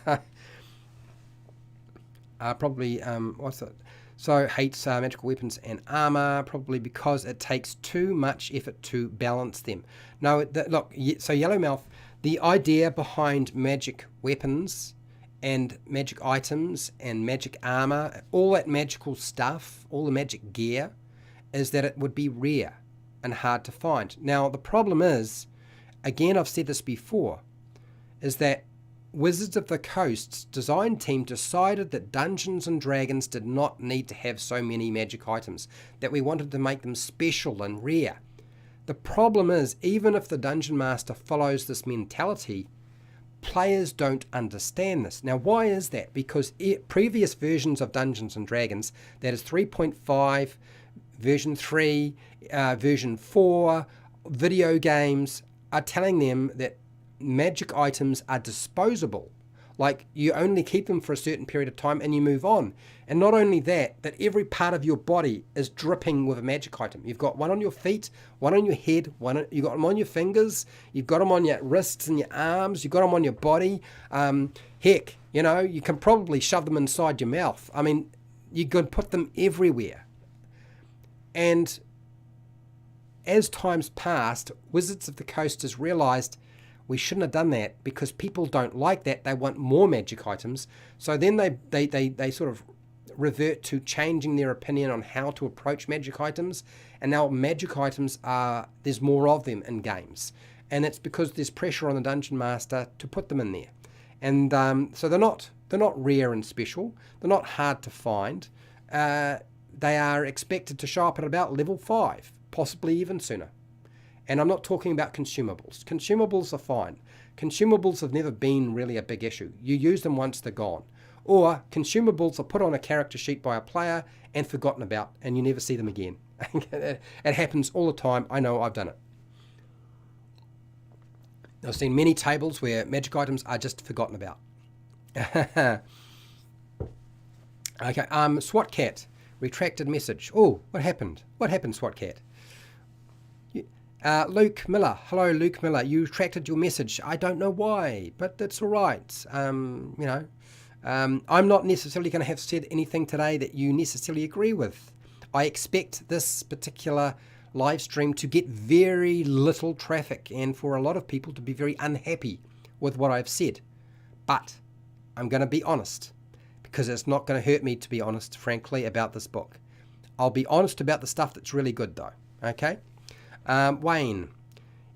that? So hates magical weapons and armor, probably because it takes too much effort to balance them. No, look, so Yellowmouth, the idea behind magic weapons and magic items and magic armor, all that magical stuff, all the magic gear, is that it would be rare and hard to find. Now, the problem is, again, I've said this before, is that Wizards of the Coast's design team decided that Dungeons and Dragons did not need to have so many magic items, that we wanted to make them special and rare. The problem is, even if the Dungeon Master follows this mentality, players don't understand this. Now, why is that? Because previous versions of Dungeons and Dragons, that is 3.5 version 3, version 4, video games are telling them that magic items are disposable. Like, you only keep them for a certain period of time and you move on. And not only that, that every part of your body is dripping with a magic item. You've got one on your feet, one on your head, you've got them on your fingers, you've got them on your wrists and your arms, you've got them on your body. Heck, you can probably shove them inside your mouth. I mean, you could put them everywhere. And as time's passed, Wizards of the Coast has realized we shouldn't have done that, because people don't like that. They want more magic items. So then they sort of revert to changing their opinion on how to approach magic items. And now magic items there's more of them in games. And it's because there's pressure on the Dungeon Master to put them in there. And so they're not rare and special. They're not hard to find. They are expected to show up at about level 5, possibly even sooner. And I'm not talking about consumables. Consumables are fine. Consumables have never been really a big issue. You use them once, they're gone. Or consumables are put on a character sheet by a player and forgotten about, and you never see them again. It happens all the time. I know, I've done it. I've seen many tables where magic items are just forgotten about. Okay, SWAT Cat, retracted message. Oh, what happened? What happened, SWAT Cat? Luke Miller. Hello, Luke Miller. You retracted your message. I don't know why, but that's all right. I'm not necessarily going to have said anything today that you necessarily agree with. I expect this particular live stream to get very little traffic and for a lot of people to be very unhappy with what I've said. But I'm going to be honest, because it's not going to hurt me to be honest, frankly, about this book. I'll be honest about the stuff that's really good, though. Okay? Wayne,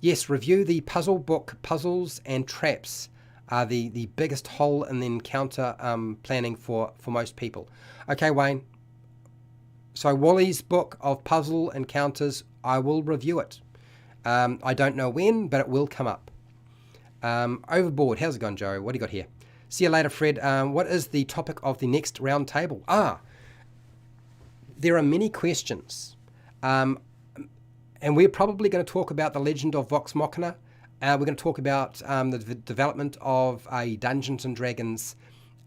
yes, review the puzzle book. Puzzles and traps are the biggest hole in the encounter planning for most people. Okay, Wayne. So Wally's book of puzzle encounters, I will review it. I don't know when, but it will come up. Overboard, how's it going, Joe? What do you got here? See you later, Fred. What is the topic of the next round table? There are many questions. And we're probably going to talk about the Legend of Vox Machina. We're going to talk about the development of a Dungeons & Dragons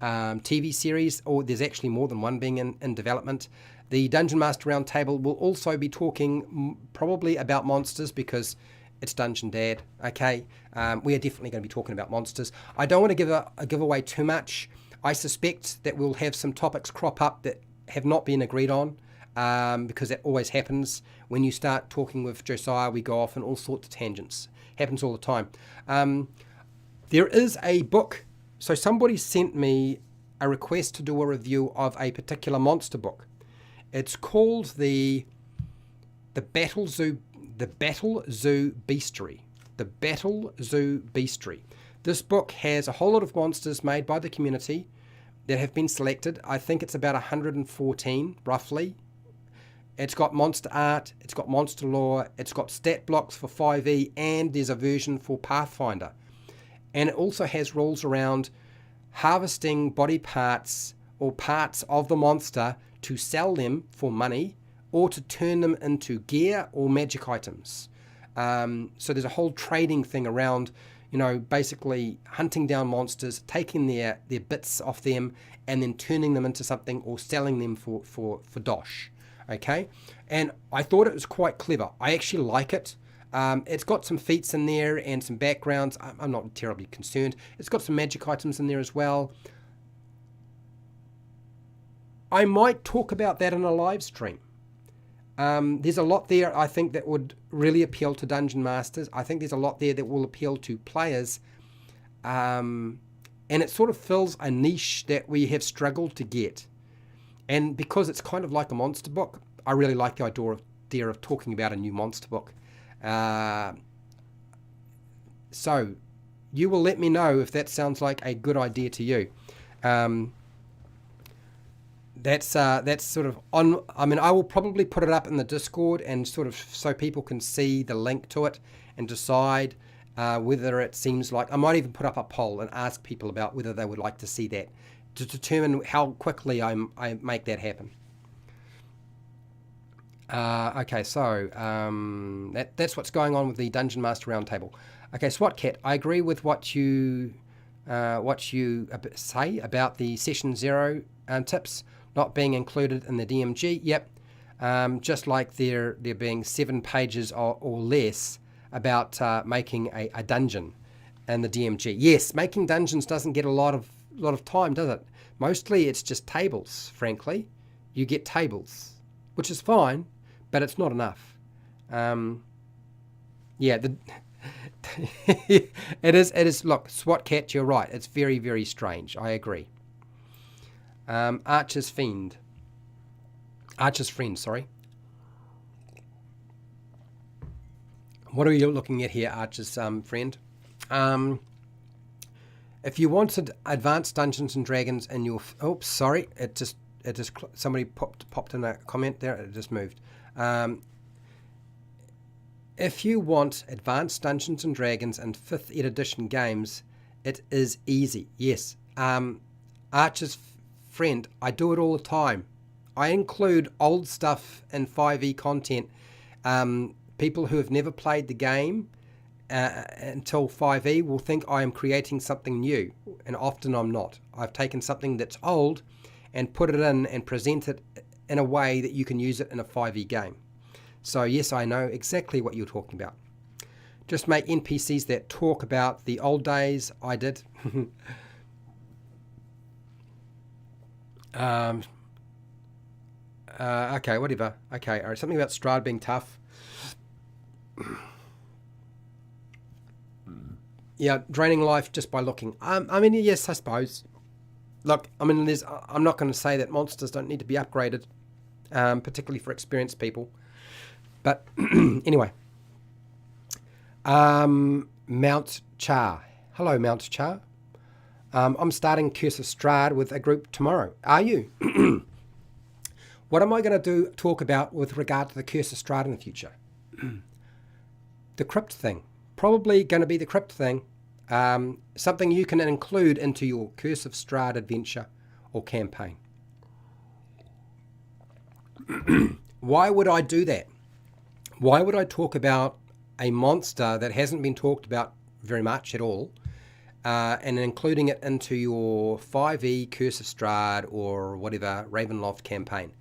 TV series, or there's actually more than one being in development. The Dungeon Master Roundtable will also be talking probably about monsters, because it's DungeonDad, okay? We are definitely going to be talking about monsters. I don't want to give away too much. I suspect that we'll have some topics crop up that have not been agreed on. Because that always happens when you start talking with Josiah. We go off on all sorts of tangents. Happens all the time. There is a book. So somebody sent me a request to do a review of a particular monster book. It's called the Battle Zoo Bestiary. The Battle Zoo Bestiary. This book has a whole lot of monsters made by the community that have been selected. I think it's about 114 roughly. It's got monster art, it's got monster lore, it's got stat blocks for 5e, and there's a version for Pathfinder. And it also has rules around harvesting body parts or parts of the monster to sell them for money or to turn them into gear or magic items. So there's a whole trading thing around, basically hunting down monsters, taking their bits off them, and then turning them into something or selling them for dosh. Okay, and I thought it was quite clever. I actually like it. It's got some feats in there and some backgrounds. I'm not terribly concerned. It's got some magic items in there as well. I might talk about that in a live stream. There's a lot there, I think, that would really appeal to Dungeon Masters. I think there's a lot there that will appeal to players. And it sort of fills a niche that we have struggled to get. And because it's kind of like a monster book, I really like the idea of talking about a new monster book. So you will let me know if that sounds like a good idea to you. That's sort of on. I mean, I will probably put it up in the Discord and sort of so people can see the link to it and decide whether it seems like. I might even put up a poll and ask people about whether they would like to see that, to determine how quickly I make that happen. Okay, so that's what's going on with the Dungeon Master Roundtable. Okay, SWAT Cat, I agree with what you say about the Session 0 tips not being included in the DMG. Yep, just like there being 7 pages or less about making a dungeon and the DMG. Yes, making dungeons doesn't get a lot of time, does it? Mostly it's just tables, frankly. You get tables, which is fine, but it's not enough. Yeah, it is. Look, SWAT Cat, you're right. It's very, very strange. I agree. Archer's Friend, sorry. What are you looking at here, Archer's Friend? If you wanted advanced Dungeons and Dragons in your... Oops, sorry. It just somebody popped in a comment there. It just moved. If you want advanced Dungeons and Dragons and 5th edition games, it is easy. Yes. Archer's Friend, I do it all the time. I include old stuff in 5e content. People who have never played the game until 5e will think I am creating something new, and often I'm not. I've taken something that's old and put it in and present it in a way that you can use it in a 5e game. So yes, I know exactly what you're talking about. Just make NPCs that talk about the old days. I did. Okay, whatever. Okay, all right, something about Strahd being tough. Yeah, draining life just by looking. I mean, yes, I suppose. Look, I mean, I'm not going to say that monsters don't need to be upgraded, particularly for experienced people. But anyway, Mount Char. Hello, Mount Char. I'm starting Curse of Strahd with a group tomorrow. Are you? What am I going to talk about with regard to the Curse of Strahd in the future? The crypt thing. Probably going to be the crypt thing. Something you can include into your Curse of Strahd adventure or campaign. Why would I do that? Why would I talk about a monster that hasn't been talked about very much at all, and including it into your 5e Curse of Strahd or whatever Ravenloft campaign?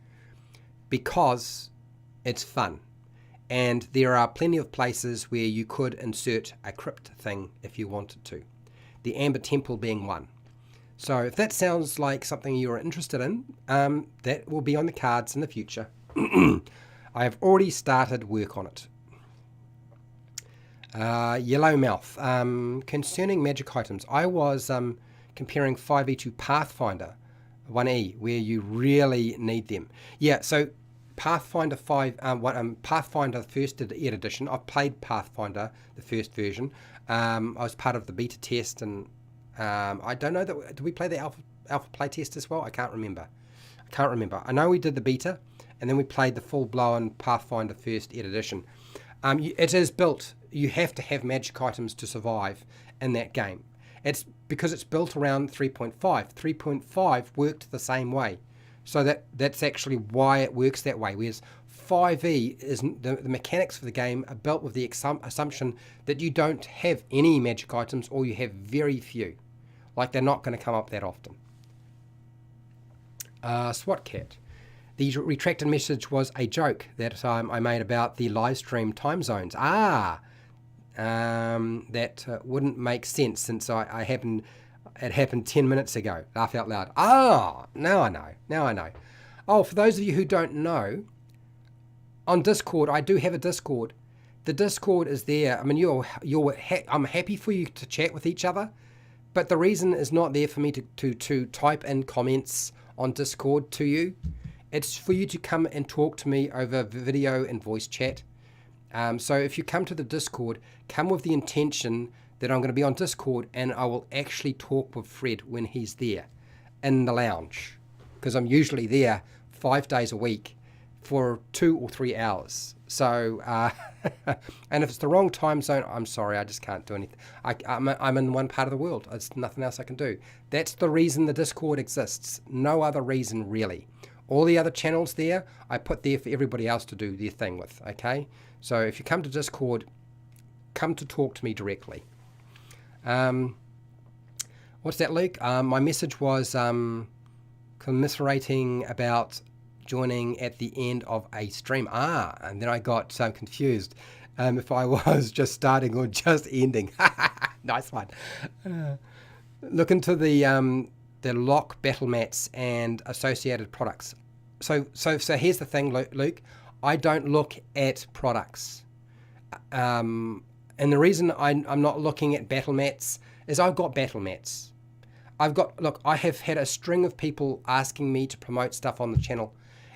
Because it's fun. And there are plenty of places where you could insert a crypt thing if you wanted to. The Amber Temple being one. So if that sounds like something you're interested in, that will be on the cards in the future. I have already started work on it. Yellowmouth. Concerning magic items, I was comparing 5e to Pathfinder 1e, where you really need them. Yeah, so Pathfinder 5, Pathfinder First Edition. I've played Pathfinder, the first version. I was part of the beta test, and I don't know that. Did we play the alpha play test as well? I can't remember. I know we did the beta, and then we played the full-blown Pathfinder First Edition. It is built. You have to have magic items to survive in that game. It's because it's built around 3.5. 3.5 worked the same way. So that's actually why it works that way. Whereas 5e is the mechanics for the game are built with the assumption that you don't have any magic items, or you have very few. Like, they're not going to come up that often. SWAT Cat. The retracted message was a joke that I made about the live stream time zones. That wouldn't make sense since it happened 10 minutes ago. Laugh out loud. Now I know. Oh, for those of you who don't know, on Discord, I do have a Discord. The Discord is there. I mean, I'm happy for you to chat with each other, but the reason is not there for me to type in comments on Discord to you. It's for you to come and talk to me over video and voice chat. So if you come to the Discord, come with the intention that I'm going to be on Discord, and I will actually talk with Fred when he's there in the lounge, because I'm usually there 5 days a week for 2 or 3 hours. So, and if it's the wrong time zone, I'm sorry, I just can't do anything. I'm in one part of the world. There's nothing else I can do. That's the reason the Discord exists. No other reason, really. All the other channels there, I put there for everybody else to do their thing with, okay? So if you come to Discord, come to talk to me directly. What's that, Luke? My message was commiserating about joining at the end of a stream. And then I got confused if I was just starting or just ending. Nice one. Look into the lock battle mats and associated products. So here's the thing, Luke. I don't look at products. And the reason I'm not looking at battle mats is I've got battle mats. I have had a string of people asking me to promote stuff on the channel,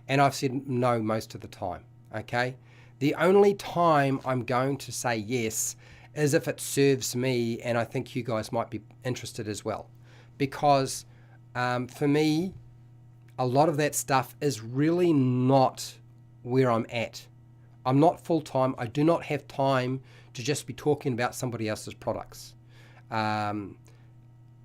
and I've said no most of the time, okay? The only time I'm going to say yes is if it serves me, and I think you guys might be interested as well. Because for me, a lot of that stuff is really not where I'm at. I'm not full-time. I do not have time to just be talking about somebody else's products.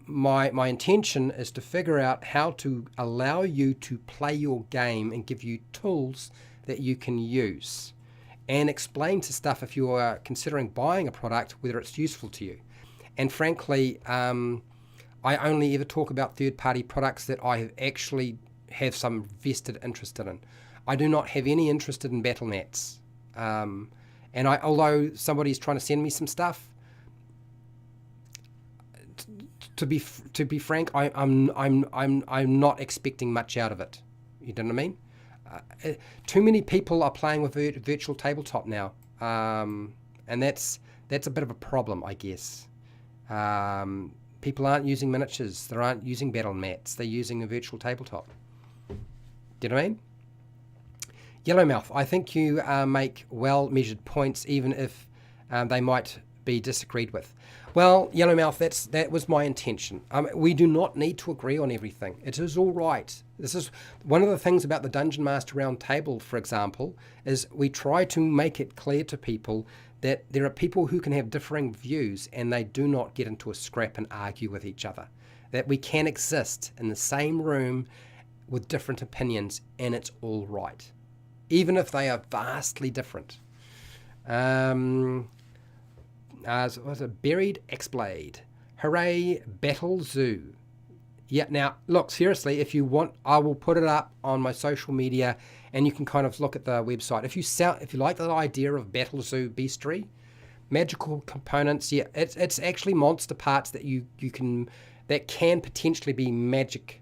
My intention is to figure out how to allow you to play your game and give you tools that you can use, and explain to stuff if you are considering buying a product whether it's useful to you. And frankly, I only ever talk about third-party products that I have some vested interest in. I do not have any interest in battle mats. And although somebody's trying to send me some stuff, to be frank, I'm not expecting much out of it. You know what I mean? Too many people are playing with virtual tabletop now, and that's a bit of a problem, I guess. People aren't using miniatures. They aren't using battle mats. They're using a virtual tabletop. Do you know what I mean? Yellowmouth, I think you make well-measured points, even if they might be disagreed with. Well, Yellowmouth, that was my intention. We do not need to agree on everything. It is all right. This is one of the things about the Dungeon Master Round Table, for example, is we try to make it clear to people that there are people who can have differing views and they do not get into a scrap and argue with each other. That we can exist in the same room with different opinions, and it's all right, even if they are vastly different. Was a Buried X-Blade. Hooray, Battle Zoo. Yeah, now, look, seriously, if you want, I will put it up on my social media, and you can kind of look at the website. If you like the idea of Battle Zoo Beastry, magical components, yeah, it's actually monster parts that that can potentially be magic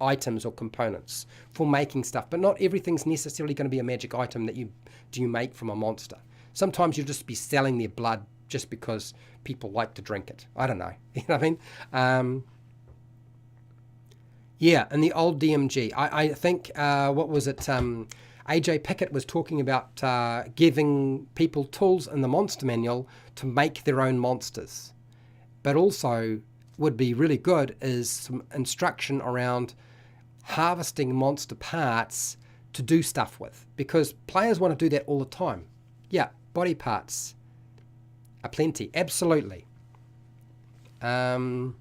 items or components for making stuff, but not everything's necessarily going to be a magic item that you make from a monster. Sometimes you'll just be selling their blood just because people like to drink it. I don't know. You know what I mean? Yeah, in the old DMG, I think, what was it? AJ Pickett was talking about giving people tools in the monster manual to make their own monsters. But also would be really good is some instruction around harvesting monster parts to do stuff with, because players want to do that all the time. Yeah, body parts are plenty, absolutely. Right,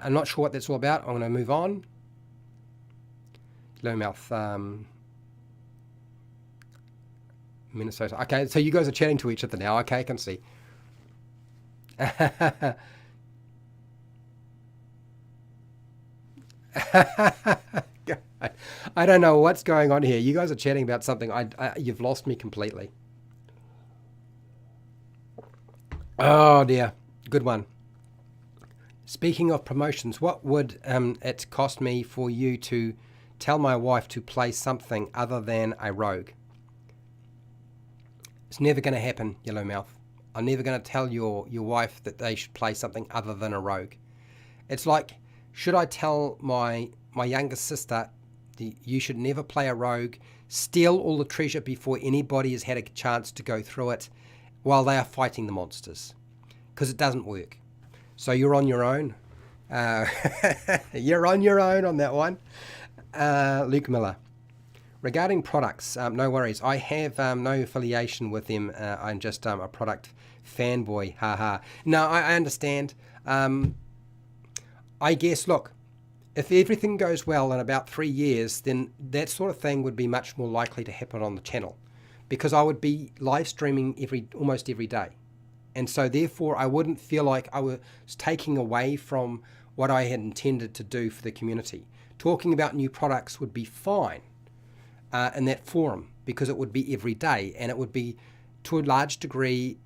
I'm not sure what that's all about. I'm going to move on. Lowmouth, Minnesota. Okay, so you guys are chatting to each other now. Okay, I can see. I don't know what's going on here. You guys are chatting about something. You've lost me completely. Oh dear, good one. Speaking of promotions, what would it cost me for you to tell my wife to play something other than a rogue? It's never going to happen, Yellowmouth. I'm never going to tell your wife that they should play something other than a rogue. It's like, should I tell my youngest sister, you should never play a rogue, steal all the treasure before anybody has had a chance to go through it while they are fighting the monsters? Because it doesn't work. So you're on your own. You're on your own on that one. Luke Miller. Regarding products, no worries. I have no affiliation with them. I'm just a product fanboy. Haha. No, I understand. I guess, look, if everything goes well in about 3 years, then that sort of thing would be much more likely to happen on the channel, because I would be live streaming almost every day. And so therefore I wouldn't feel like I was taking away from what I had intended to do for the community. Talking about new products would be fine in that forum, because it would be every day, and it would be to a large degree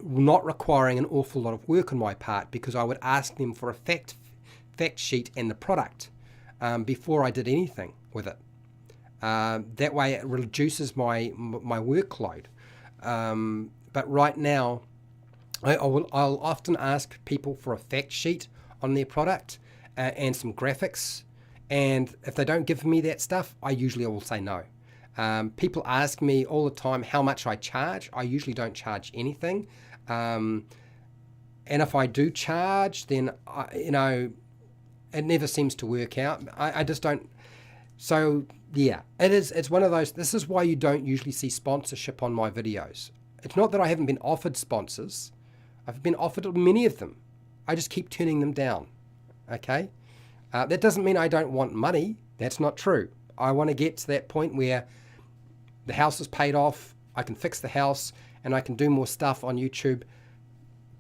not requiring an awful lot of work on my part, because I would ask them for a fact sheet and the product before I did anything with it. That way it reduces my workload. But right now, I'll often ask people for a fact sheet on their product and some graphics, and if they don't give me that stuff, I usually will say no. People ask me all the time how much I charge. I usually don't charge anything, and if I do charge, then it never seems to work out. I just don't. So yeah, it's one of those. This is why you don't usually see sponsorship on my videos. It's not that I haven't been offered sponsors. I've been offered many of them. I just keep turning them down. Okay? That doesn't mean I don't want money. That's not true. I want to get to that point where the house is paid off, I can fix the house, and I can do more stuff on YouTube.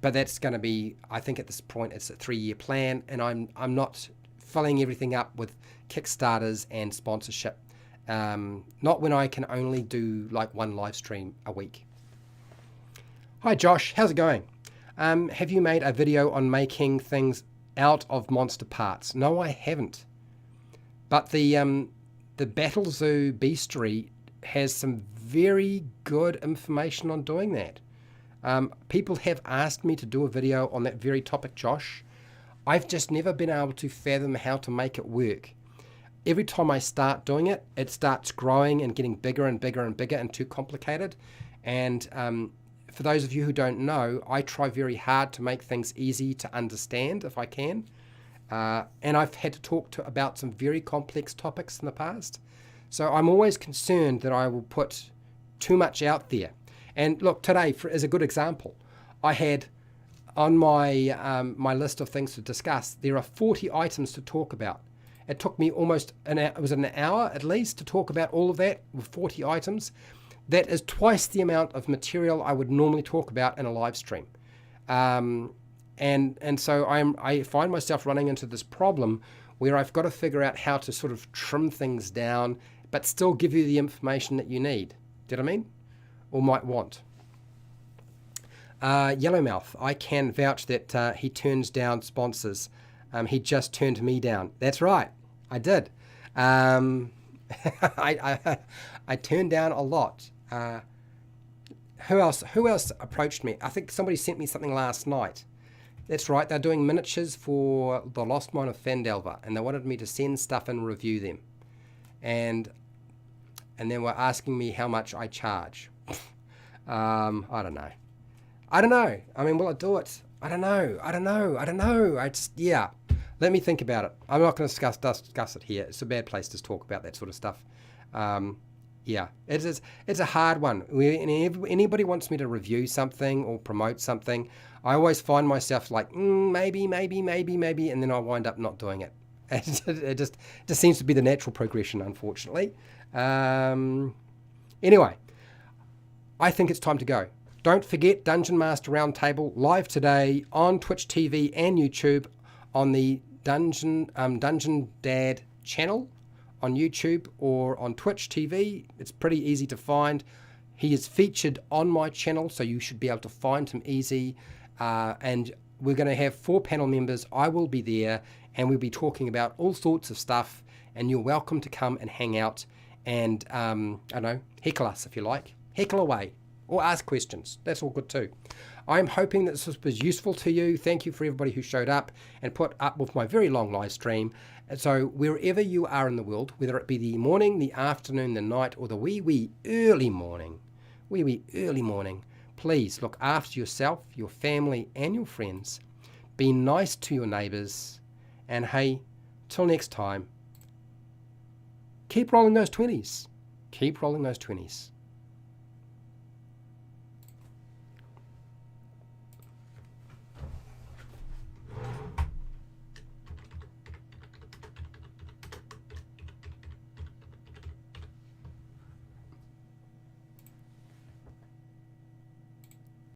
But that's going to be, I think at this point, it's a 3-year plan, and I'm not filling everything up with Kickstarters and sponsorship. Not when I can only do like one live stream a week. Hi Josh, how's it going? Have you made a video on making things out of monster parts? No, I haven't. But the Battle Zoo Beastery has some very good information on doing that. People have asked me to do a video on that very topic, Josh. I've just never been able to fathom how to make it work. Every time I start doing it, it starts growing and getting bigger and bigger and bigger and too complicated. And for those of you who don't know, I try very hard to make things easy to understand if I can. And I've had to talk about some very complex topics in the past. So I'm always concerned that I will put too much out there. And look, today is a good example. I had on my my list of things to discuss, there are 40 items to talk about. It took me almost it was an hour at least to talk about all of that with 40 items. That is twice the amount of material I would normally talk about in a live stream. And so I find myself running into this problem where I've got to figure out how to sort of trim things down, but still give you the information that you need. Do you know what I mean? Or might want. Yellowmouth, I can vouch that he turns down sponsors. He just turned me down. That's right, I did. I turned down a lot. Who else approached me? I think somebody sent me something last night. That's right, they're doing miniatures for the Lost Mine of Phandelver, and they wanted me to send stuff and review them. And then were asking me how much I charge. I don't know. I mean, will I do it? I don't know. I just, yeah. Let me think about it. I'm not going to discuss it here. It's a bad place to talk about that sort of stuff. Yeah, it's a hard one. When anybody wants me to review something or promote something, I always find myself like, maybe, and then I wind up not doing it. It just seems to be the natural progression, unfortunately. Anyway, I think it's time to go. Don't forget Dungeon Master Roundtable live today on Twitch TV and YouTube on the HowtoDandD channel on YouTube or on Twitch TV. It's pretty easy to find. He is featured on my channel, so you should be able to find him easy. And we're going to have 4 panel members. I will be there, and we'll be talking about all sorts of stuff. And you're welcome to come and hang out and, I don't know, heckle us if you like. Heckle away. Or ask questions. That's all good too. I'm hoping that this was useful to you. Thank you for everybody who showed up and put up with my very long live stream. And so wherever you are in the world, whether it be the morning, the afternoon, the night, or the wee early morning, please look after yourself, your family, and your friends. Be nice to your neighbors. And hey, till next time, keep rolling those 20s. Keep rolling those 20s.